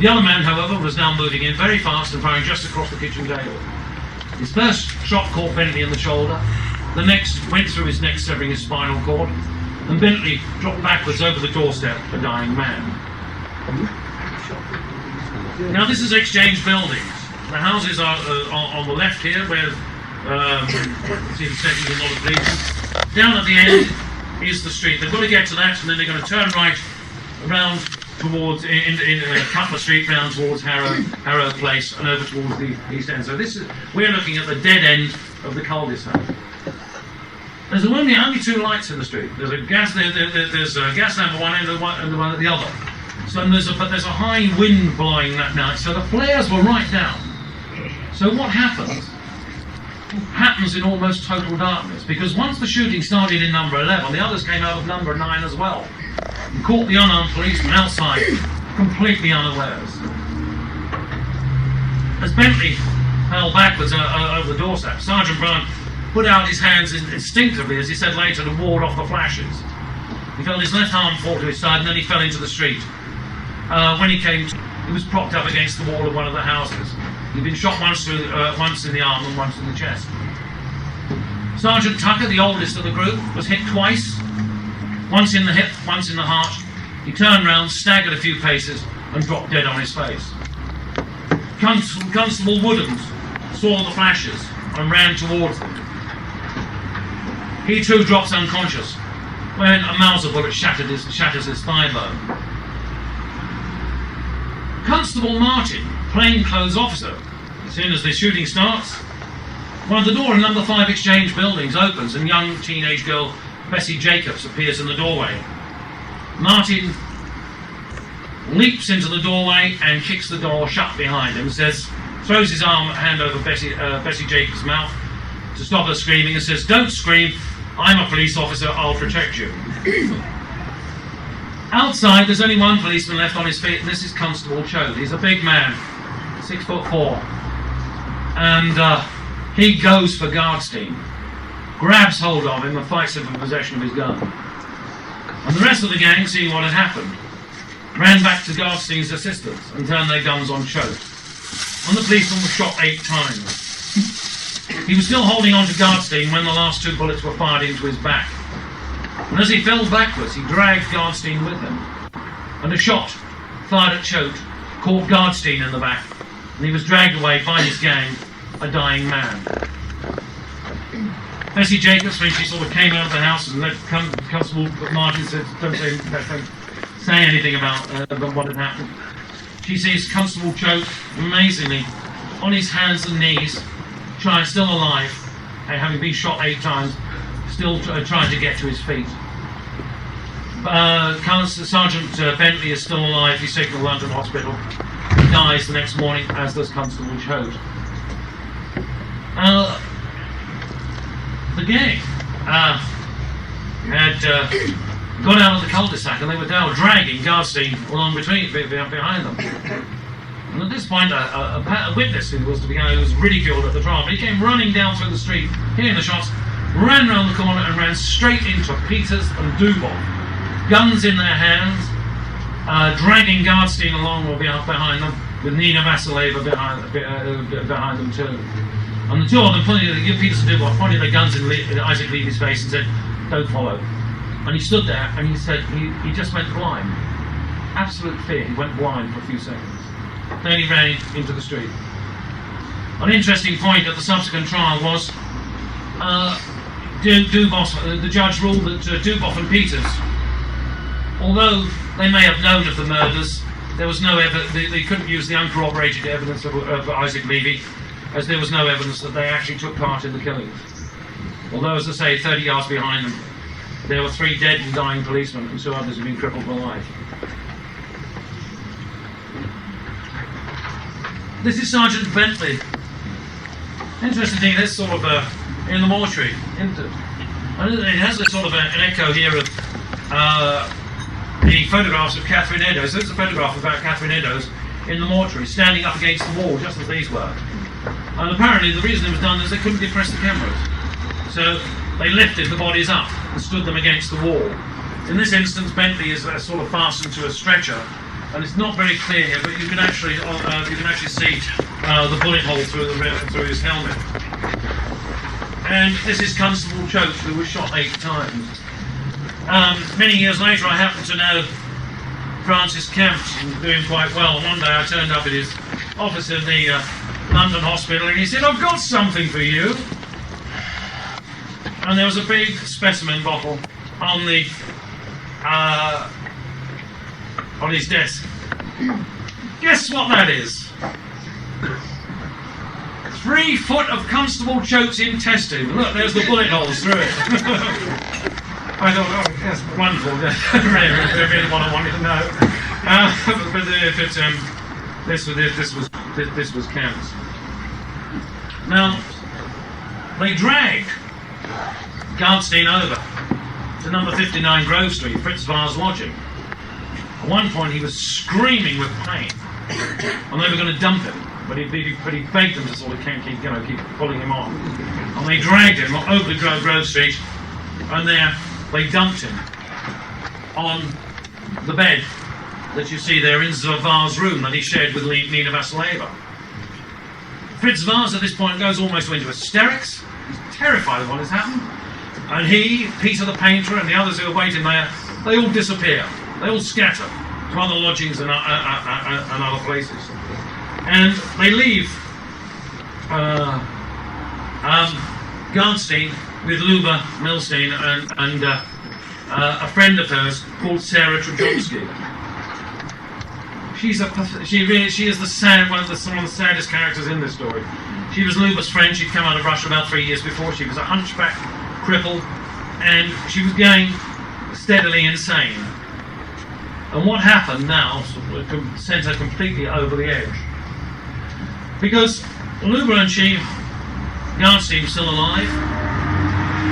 [SPEAKER 1] The other man, however, was now moving in very fast and firing just across the kitchen table. His first shot caught Bentley in the shoulder, the next went through his neck, severing his spinal cord, and Bentley dropped backwards over the doorstep, a dying man. Now this is exchange buildings. The houses are on the left here, where you see the sections of a lot of police. Down at the end is the street. They've got to get to that, and then they're going to turn right around towards in Cutler Street round towards Harrow Place and over towards the East End. So we're looking at the dead end of the cul-de-sac. There's only two lights in the street. There's a gas lamp at one end and one at the other. So there's a high wind blowing that night. So the flares were right down. So what happens in almost total darkness, because once the shooting started in number 11, the others came out of number 9 as well, and caught the unarmed policeman outside, completely unawares. As Bentley fell backwards over the doorstep, Sergeant Brown put out his hands instinctively, as he said later, to ward off the flashes. He felt his left arm fall to his side, and then he fell into the street. When he came to, he was propped up against the wall of one of the houses. He'd been shot once in the arm and once in the chest. Sergeant Tucker, the oldest of the group, was hit twice, once in the hip, once in the heart. He turned round, staggered a few paces, and dropped dead on his face. Constable Woodhams saw the flashes and ran towards them. He too drops unconscious when a Mauser bullet shatters his thigh bone. Constable Martin, plainclothes officer, as soon as the shooting starts, one of the door in number 5 Exchange buildings opens and young teenage girl Bessie Jacobs appears in the doorway. Martin leaps into the doorway and kicks the door shut behind him, throws his hand over Bessie Jacobs' mouth to stop her screaming and says, "Don't scream, I'm a police officer, I'll protect you." Outside, there's only one policeman left on his feet, and this is Constable Choate. He's a big man, 6'4", and he goes for Gardstein, grabs hold of him and fights him for possession of his gun. And the rest of the gang, seeing what had happened, ran back to Gardstein's assistance and turned their guns on Choate. And the policeman was shot 8 times. He was still holding on to Gardstein when the last 2 bullets were fired into his back. And as he fell backwards, he dragged Gardstein with him. And a shot fired at Choate caught Gardstein in the back, and he was dragged away by his gang, a dying man. Bessie Jacobs, when she sort of came out of the house and let Constable Martin said, don't say anything about what had happened. She sees Constable Choate, amazingly, on his hands and knees, still alive, and having been shot 8 times, still trying to get to his feet. Sergeant Bentley is still alive. He's taken to the London hospital. He dies the next morning, as does Constable Choate. The gang had got out of the cul-de-sac, and they were now dragging Gardstein along behind them. And at this point, a witness who was ridiculed at the trial, but he came running down through the street, hearing the shots, ran round the corner and ran straight into Peters and Duboff, guns in their hands, dragging Gardstein along or behind them, with Nina Vasileva behind them too. And the 2 of them, Peters and Duboff, pointed their guns in Isaac Levy's face and said, "Don't follow." And he stood there and he said he just went blind. Absolute fear. He went blind for a few seconds. Then he ran into the street. An interesting point at the subsequent trial was the judge ruled that Duboff and Peters, although they may have known of the murders, there was no they couldn't use the uncorroborated evidence of Isaac Levy, as there was no evidence that they actually took part in the killings. Although, as I say, 30 yards behind them, there were 3 dead and dying policemen, and 2 others had been crippled for life. This is Sergeant Bentley. Interesting thing, this sort of in the mortuary, isn't it? And it has a sort of an echo here of the photographs of Catherine Eddowes. There's a photograph about Catherine Eddowes in the mortuary, standing up against the wall, just as these were. And apparently the reason it was done is they couldn't depress the cameras. So they lifted the bodies up and stood them against the wall. In this instance, Bentley is sort of fastened to a stretcher, and it's not very clear here, but you can actually see the bullet hole through his helmet. And this is Constable Choate, who was shot 8 times. Many years later, I happened to know Francis Kemp, doing quite well. One day I turned up at his office in the London hospital, and he said, "I've got something for you." And there was a big specimen bottle on on his desk. Guess what that is? 3 foot of Constable Choate's intestine. Look, there's the bullet holes through it. I thought, oh, that's wonderful. Really what I wanted to know. But this was Camp's. Now, they dragged Gardstein over to number 59 Grove Street, Fritz Var's lodging. At one point, he was screaming with pain, and they were going to dump him. But he begged them to sort of keep pulling him on. And they dragged him over to Grove Street, and there they dumped him on the bed that you see there in Var's room that he shared with Nina Vasileva. Fritz Vars at this point goes almost into hysterics. He's terrified of what has happened. And he, Peter the painter, and the others who are waiting there, they all disappear. They all scatter to other lodgings and other places. And they leave Gardstein with Luba Milstein and a friend of hers called Sarah Trudonsky. She is one of the saddest characters in this story. She was Luba's friend. She'd come out of Russia about 3 years before. She was a hunchback, cripple, and she was going steadily insane. And what happened now sent her completely over the edge. Because Luba and Gardstein still alive,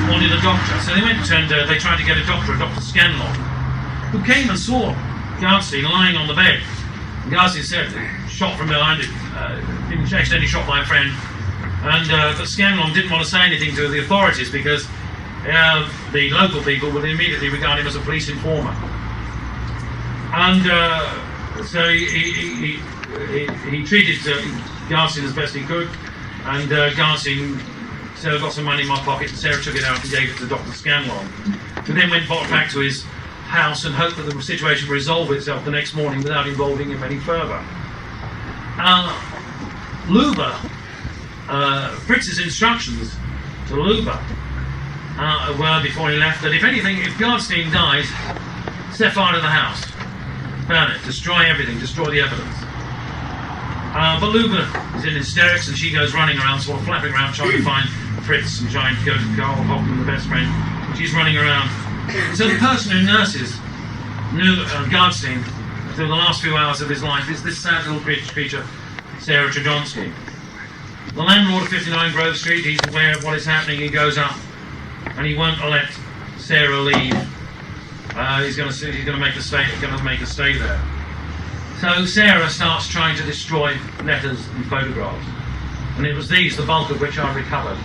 [SPEAKER 1] wanted a doctor. So they went and they tried to get a doctor, Dr. Scanlon, who came and saw Gardstein lying on the bed. And Gardstein said, shot from behind it, didn't accidentally shot my friend. And but Scanlon didn't want to say anything to the authorities because the local people would immediately regard him as a police informer. And so he treated Gardstein as best he could, and Gardstein said, "I've got some money in my pocket," and Sarah took it out and gave it to Dr. Scanlon, who then went back to his house and hoped that the situation would resolve itself the next morning without involving him any further. Fritz's instructions to Luba were, before he left, that if Gardstein dies, set fire to the house, burn it, destroy everything, destroy the evidence. But Luba is in hysterics and she goes running around, sort of flapping around, trying to find Fritz and trying to go to Carl Hoffman, the best friend. She's running around. So the person who nurses Gardstein through the last few hours of his life is this sad little creature, Sarah Trudonsky. The landlord of 59 Grove Street, he's aware of what is happening. He goes up and he won't let Sarah leave. He's going to make her stay there. So Sarah starts trying to destroy letters and photographs, and it was these, the bulk of which I recovered,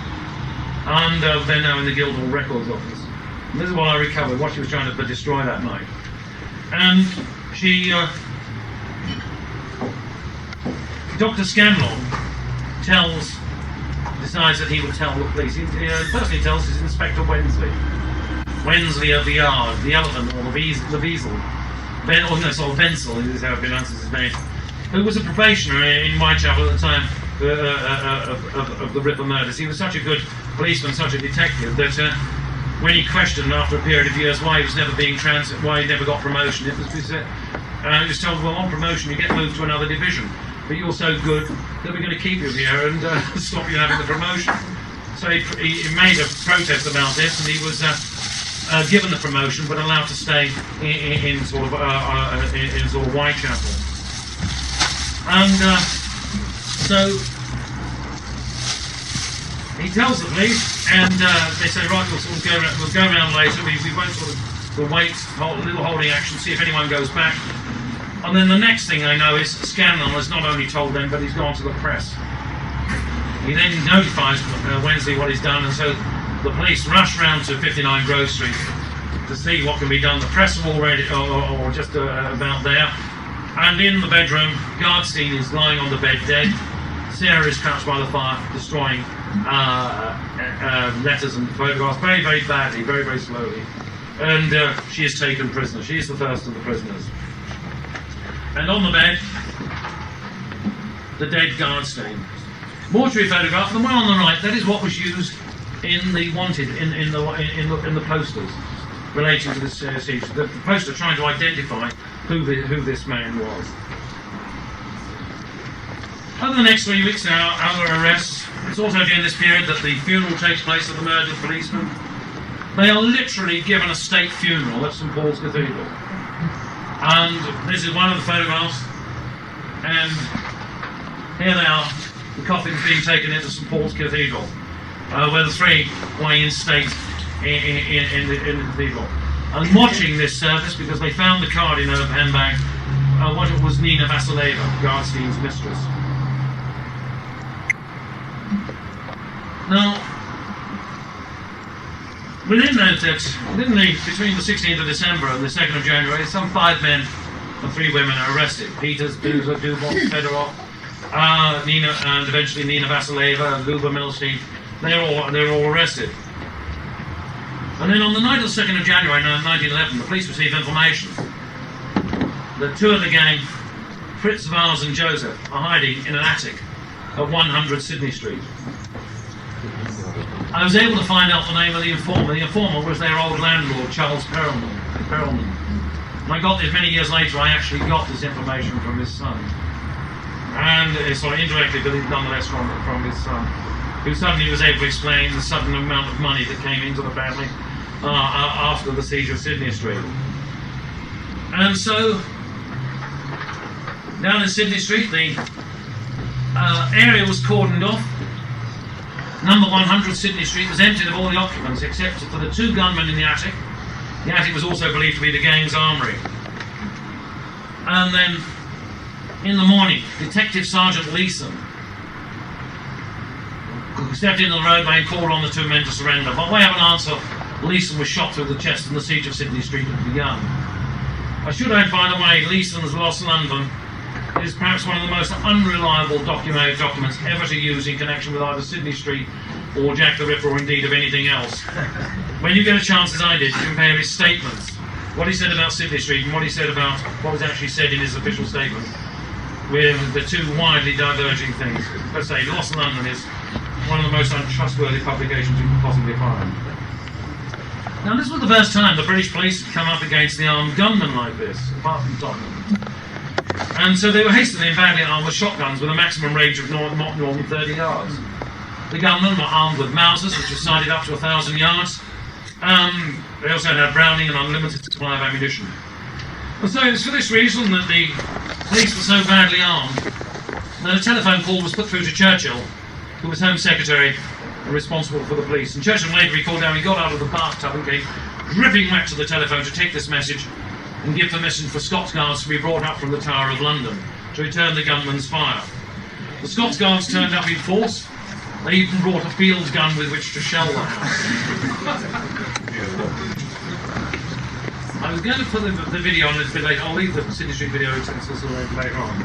[SPEAKER 1] and they're now in the Guildhall Records Office. And this is what I recovered, what she was trying to destroy that night. And she, Dr. Scanlon decides that he will tell the police. He personally tells his Inspector Wensley of the Yard, the Elephant, or the Weasel. Wenzel is how it pronounces his name, who was a probationer in Whitechapel at the time of the Ripper murders. He was such a good policeman, such a detective, that when he questioned after a period of years why he was never being why he never got promotion, he was told, well, on promotion you get moved to another division, but you're so good that we're going to keep you here and stop you having the promotion. So he made a protest about this, and he was given the promotion, but allowed to stay in sort of Whitechapel. And so he tells the police, and they say, right, we'll go around later. We won't we'll wait, hold a little holding action, see if anyone goes back. And then the next thing I know is Scanlon has not only told them, but he's gone to the press. He then notifies Wednesday what he's done, and so the police rush round to 59 Grove Street to see what can be done. The press are already, or just about there. And in the bedroom, Gardstein is lying on the bed dead. Sarah is crouched by the fire, destroying letters and photographs very, very badly, very, very slowly. And she is taken prisoner. She is the first of the prisoners. And on the bed, the dead Gardstein. Mortuary photograph, the one on the right, that is what was used in the wanted, in the posters relating to this siege. The poster trying to identify who this man was. Over the next 3 weeks there are other arrests. It's also during this period that the funeral takes place of the murdered policeman. They are literally given a state funeral at St Paul's Cathedral. And this is one of the photographs. And here they are, the coffins being taken into St Paul's Cathedral, where the three lie in state in the cathedral. And watching this service, because they found the card in her handbag, what it was Nina Vasileva, Garstein's mistress. Now, between the 16th of December and the 2nd of January, some 5 men and 3 women are arrested. Peters, Boozer, Dubov, Fedorov, Nina, and eventually Nina Vasileva and Luba Milstein. They're all arrested. And then on the night of the 2nd of January 1911, the police received information that 2 of the gang, Fritz Vars and Joseph, are hiding in an attic at 100 Sidney Street. I was able to find out the name of the informer. The informer was their old landlord, Charles Perelman. And I got this many years later. I actually got this information from his son, and sort of indirectly, but nonetheless from his son, who suddenly was able to explain the sudden amount of money that came into the family after the siege of Sidney Street. And so, down in Sidney Street, the area was cordoned off. Number 100 Sidney Street was emptied of all the occupants except for the 2 gunmen in the attic. The attic was also believed to be the gang's armoury. And then, in the morning, Detective Sergeant Leeson stepped into the roadway and called on the 2 men to surrender. By way of an answer, Leeson was shot through the chest and the siege of Sidney Street had begun. I should add, by the way, Leeson's Lost London is perhaps one of the most unreliable documents ever to use in connection with either Sidney Street or Jack the Ripper, or indeed of anything else. When you get a chance, as I did, to compare his statements, what he said about Sidney Street and what he said about what was actually said in his official statement, with the 2 widely diverging things. Let's say Lost London is one of the most untrustworthy publications you can possibly find. Now, this was the first time the British police had come up against the armed gunmen like this, apart from Tottenham. And so they were hastily and badly armed with shotguns with a maximum range of not more than 30 yards. The gunmen were armed with Mausers, which were sighted up to 1,000 yards. They also had Browning and unlimited supply of ammunition. And so it's for this reason that the police were so badly armed that a telephone call was put through to Churchill, who was Home Secretary and responsible for the police. And Churchill later recalled how he got out of the bathtub and came dripping back to the telephone to take this message and give permission for Scots Guards to be brought up from the Tower of London to return the gunmen's fire. The Scots Guards turned up in force. They even brought a field gun with which to shell the house. I was going to put the video on a bit later. I'll leave the Sidney Street video until later on.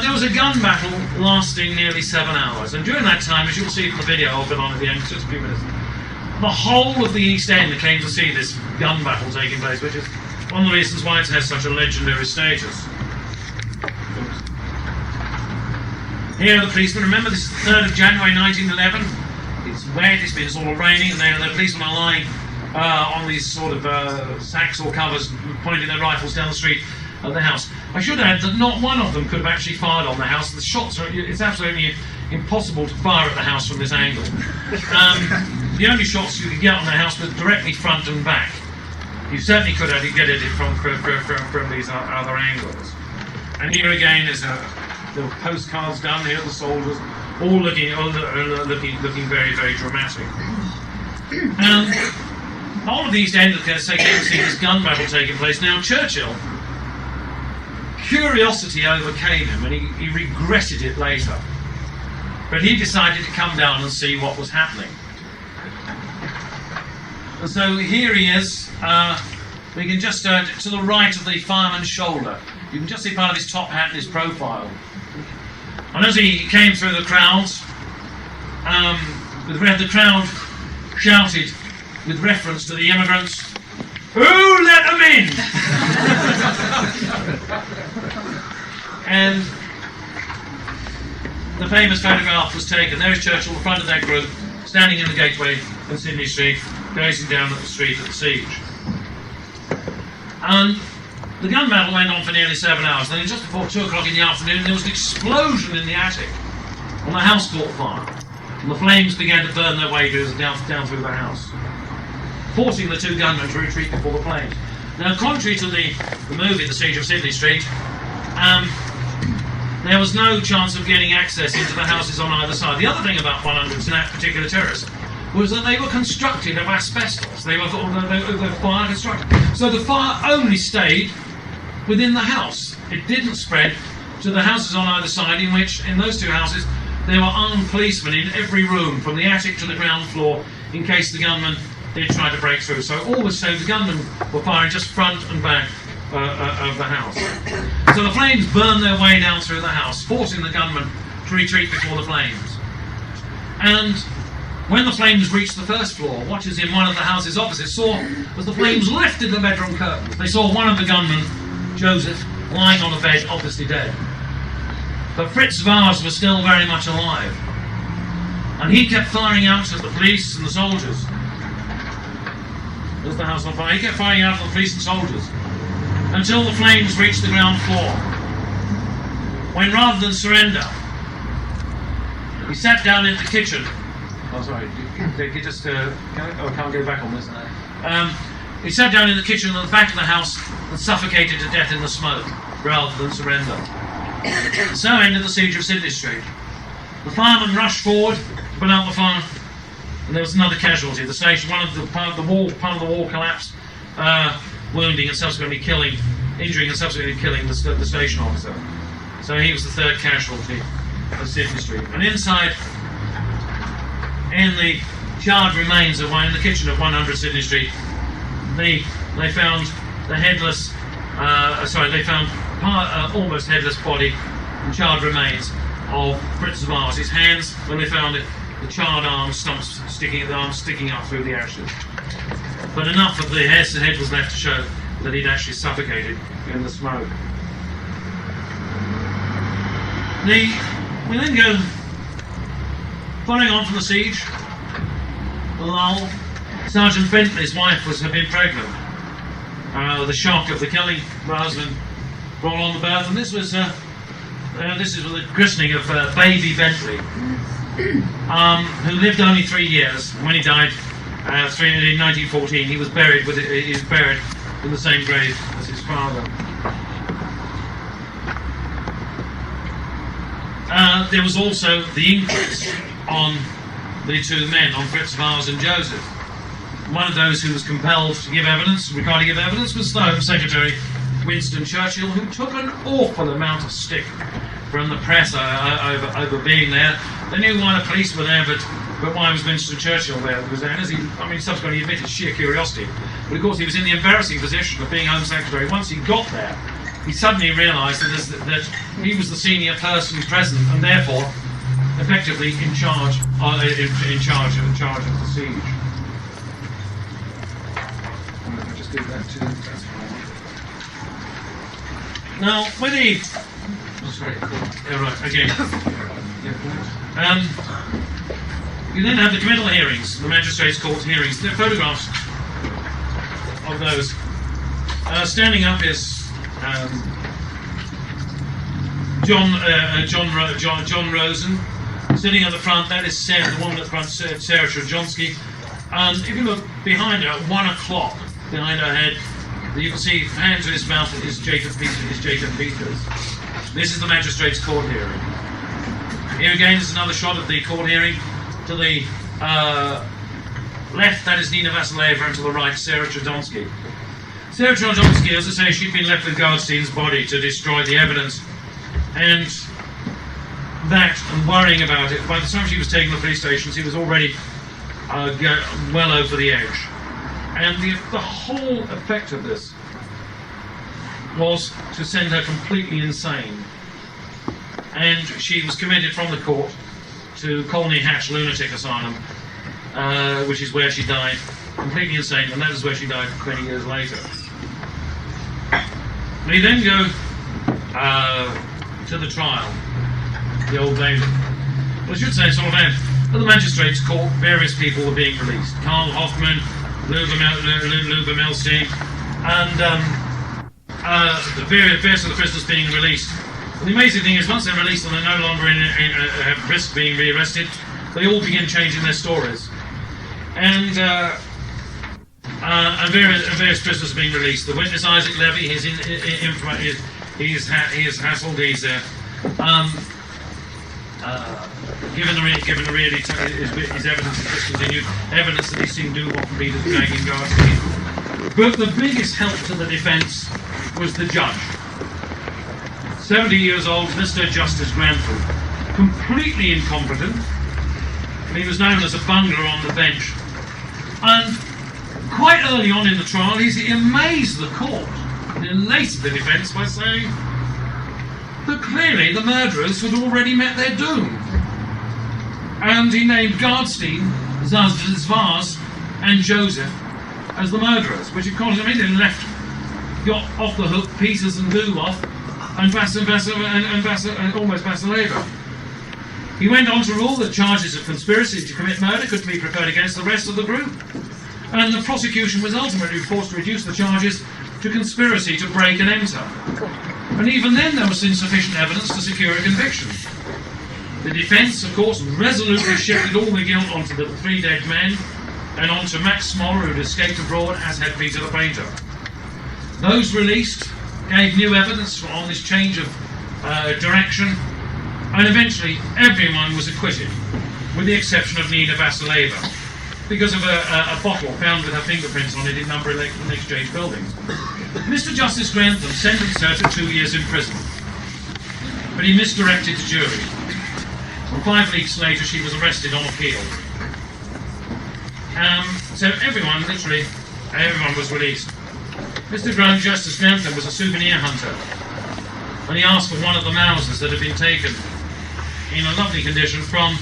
[SPEAKER 1] There was a gun battle lasting nearly 7 hours, and during that time, as you'll see from the video, I'll put on at the end, just a few minutes, the whole of the East End came to see this gun battle taking place, which is one of the reasons why it has such a legendary status. Here are the policemen. Remember, this is the 3rd of January 1911. It's wet, it's all raining, and the policemen are lying on these sort of sacks or covers, pointing their rifles down the street at the house. I should add that not one of them could have actually fired on the house. The shots it's absolutely impossible to fire at the house from this angle. The only shots you could get on the house were directly front and back. You certainly could get it from these other angles. And here again is the postcards done here, the soldiers, all looking very, very dramatic. All of these end came to see this gun battle taking place. Now Churchill, curiosity overcame him, and he regretted it later. But he decided to come down and see what was happening. And so here he is. We can just to the right of the fireman's shoulder, you can just see part of his top hat and his profile. And as he came through the crowds, the crowd shouted with reference to the immigrants, "Who let them in?" And the famous photograph was taken. There is Churchill, the front of that group, standing in the gateway of Sidney Street, gazing down at the street at the siege. And The gun battle went on for nearly 7 hours. Then just before 2 o'clock in the afternoon, there was an explosion in the attic, and the house caught fire. And the flames began to burn their way down through the house, forcing the 2 gunmen to retreat before the flames. Now, contrary to the movie, The Siege of Sidney Street, there was no chance of getting access into the houses on either side. The other thing about 100s in that particular terrace was that they were constructed of asbestos. They were fire constructed. So the fire only stayed within the house. It didn't spread to the houses on either side, in which, in those 2 houses, there were armed policemen in every room, from the attic to the ground floor, in case the gunmen did try to break through. So all was safe. The gunmen were firing just front and back of the house. So the flames burned their way down through the house, forcing the gunmen to retreat before the flames. And when the flames reached the first floor, watchers in one of the houses opposite saw, as the flames lifted the bedroom curtains, they saw one of the gunmen, Joseph, lying on a bed, obviously dead. But Fritz Vars was still very much alive, and he kept firing out at the police and the soldiers. There's the house on fire. He kept firing out at the police and soldiers until the flames reached the ground floor, when rather than surrender, he sat down in the kitchen. Oh, sorry, you just can't go back on this. He sat down in the kitchen at the back of the house and suffocated to death in the smoke, rather than surrender. So ended the siege of Sidney Street. The firemen rushed forward to put out the fire, and there was another casualty. The station, part of the wall collapsed, wounding and subsequently injuring and subsequently killing the station officer. So he was the 3rd casualty of Sidney Street. And inside, in the charred remains in the kitchen of 100 Sidney Street, they found the headless, almost headless body and charred remains of Fritz Vars. His hands, when they found it, the charred stumps sticking up through the ashes. But enough of the head was left to show that he'd actually suffocated in the smoke. We then go, following on from the siege, the lull. Sergeant Bentley's wife had been pregnant. The shock of the killing of her husband brought on the birth, and this is the christening of baby Bentley, who lived only 3 years. When he died in 1914, he was buried in the same grave as his father. There was also the inquest on the 2 men, on Fritz Vars and Joseph. One of those who was compelled to give evidence, required to give evidence, was the Home Secretary Winston Churchill, who took an awful amount of stick from the press over being there. They knew why the police were there, but why was Winston Churchill there? As he subsequently admitted, sheer curiosity. But of course, he was in the embarrassing position of being Home Secretary. Once he got there, he suddenly realised that he was the senior person present, and therefore effectively in charge of the siege. I'll just do that too. That's fine. Now, when he... Oh, sorry. Yeah, right, okay. You then have the committal hearings, the magistrates' court hearings. There are photographs of those. Standing up is John Rosen. Sitting at the front, that is Sarah, the woman at the front, Sarah Trajonsky. And if you look behind her, at 1 o'clock, behind her head, you can see hands in his mouth is Jacob Peters. This is the magistrates' court hearing. Here again is another shot of the court hearing. To the left, that is Nina Vasileva, and to the right, Sarah Trajonsky. Sarah Trajonsky, as I say, she'd been left with Goldstein's body to destroy the evidence, and worrying about it. By the time she was taken to the police station, she was already well over the edge. And the whole effect of this was to send her completely insane. And she was committed from the court to Colney Hatch Lunatic Asylum, which is where she died, completely insane, and that is where she died 20 years later. We then go to the trial, the Old Bailey. Well, I should say, sort of, at the magistrates' court, various people were being released. Karl Hoffman, Luba Milstein, and
[SPEAKER 2] various of the prisoners being released. And the amazing thing is, once they're released and they're no longer at risk of being rearrested, they all begin changing their stories. And various prisoners are being released. The witness Isaac Levy, he is hassled. He's given a really his evidence is discontinued. Evidence that he's seen do what can be the dragging guards. But the biggest help to the defence was the judge. 70 years old, Mr. Justice Grantham, completely incompetent. He was known as a bungler on the bench. And quite early on in the trial, he amazed the court and elated the defence by saying that clearly the murderers had already met their doom. And he named Gardstein, Zvaz, and Joseph as the murderers, which of course immediately got off the hook Peters and Guloff and almost Vasileva. He went on to rule that charges of conspiracy to commit murder could be preferred against the rest of the group, and the prosecution was ultimately forced to reduce the charges to conspiracy to break and enter. And even then there was insufficient evidence to secure a conviction. The defence, of course, resolutely shifted all the guilt onto the 3 dead men and onto Max Smoller, who had escaped abroad, as had Peter the painter. Those released gave new evidence on this change of direction, and eventually everyone was acquitted, with the exception of Nina Vasileva, because of a bottle found with her fingerprints on it in number 11 exchange buildings. Mr. Justice Grantham sentenced her to 2 years in prison, but he misdirected the jury. And 5 weeks later she was arrested on appeal. So everyone was released. Mr. Justice Grantham was a souvenir hunter, and he asked for one of the Mausers that had been taken in a lovely condition from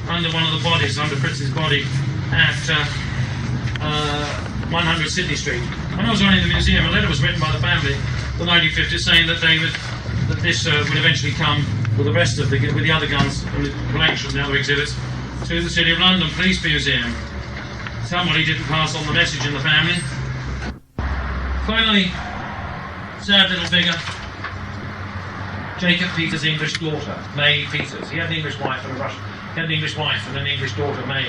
[SPEAKER 2] under one of the bodies, under Fritz's body, at 100 Sidney Street. When I was running the museum, a letter was written by the family in the 1950s saying that this would eventually come with the rest of with the other guns and the collection and the other exhibits to the City of London Police Museum. Somebody didn't pass on the message in the family. Finally, sad little figure, Jacob Peters' English daughter, May Peters. He had an English wife and an English daughter, May,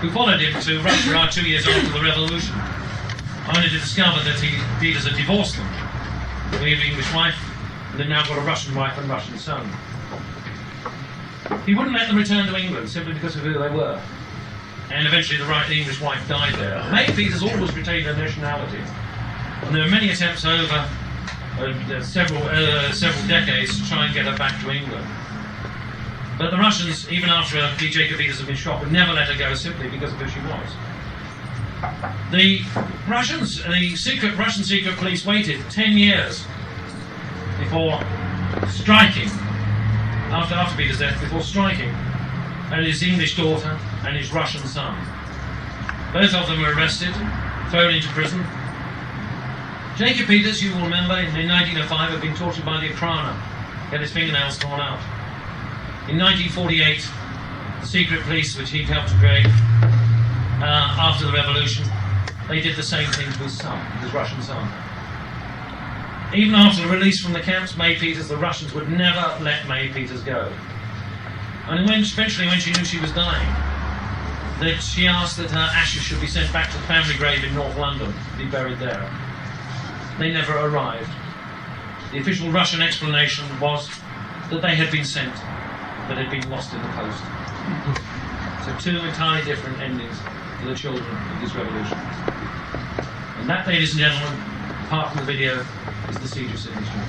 [SPEAKER 2] who followed him to Russia 2 years after the revolution, only to discover that Peters had divorced them, leaving an English wife, and they've now got a Russian wife and Russian son. He wouldn't let them return to England simply because of who they were, and eventually the English wife died there. May Peters always retained her nationality, and there were many attempts over several decades to try and get her back to England. But the Russians, even after Jacob Peters had been shot, would never let her go simply because of who she was. The Russian secret police waited 10 years before striking, after Peters' death, before striking at his English daughter and his Russian son. Both of them were arrested, thrown into prison. Jacob Peters, you will remember, in 1905 had been tortured by the Okrana, had his fingernails torn out. In 1948, the secret police, which he'd helped to create after the revolution, they did the same thing to his son, his Russian son. Even after the release from the camps, May Peters, the Russians would never let May Peters go. And eventually, when she knew she was dying, that she asked that her ashes should be sent back to the family grave in North London to be buried there. They never arrived. The official Russian explanation was that they had been sent, but had been lost in the post. So 2 entirely different endings for the children of this revolution. And that, ladies and gentlemen, apart from the video, is the siege of Sidney Street.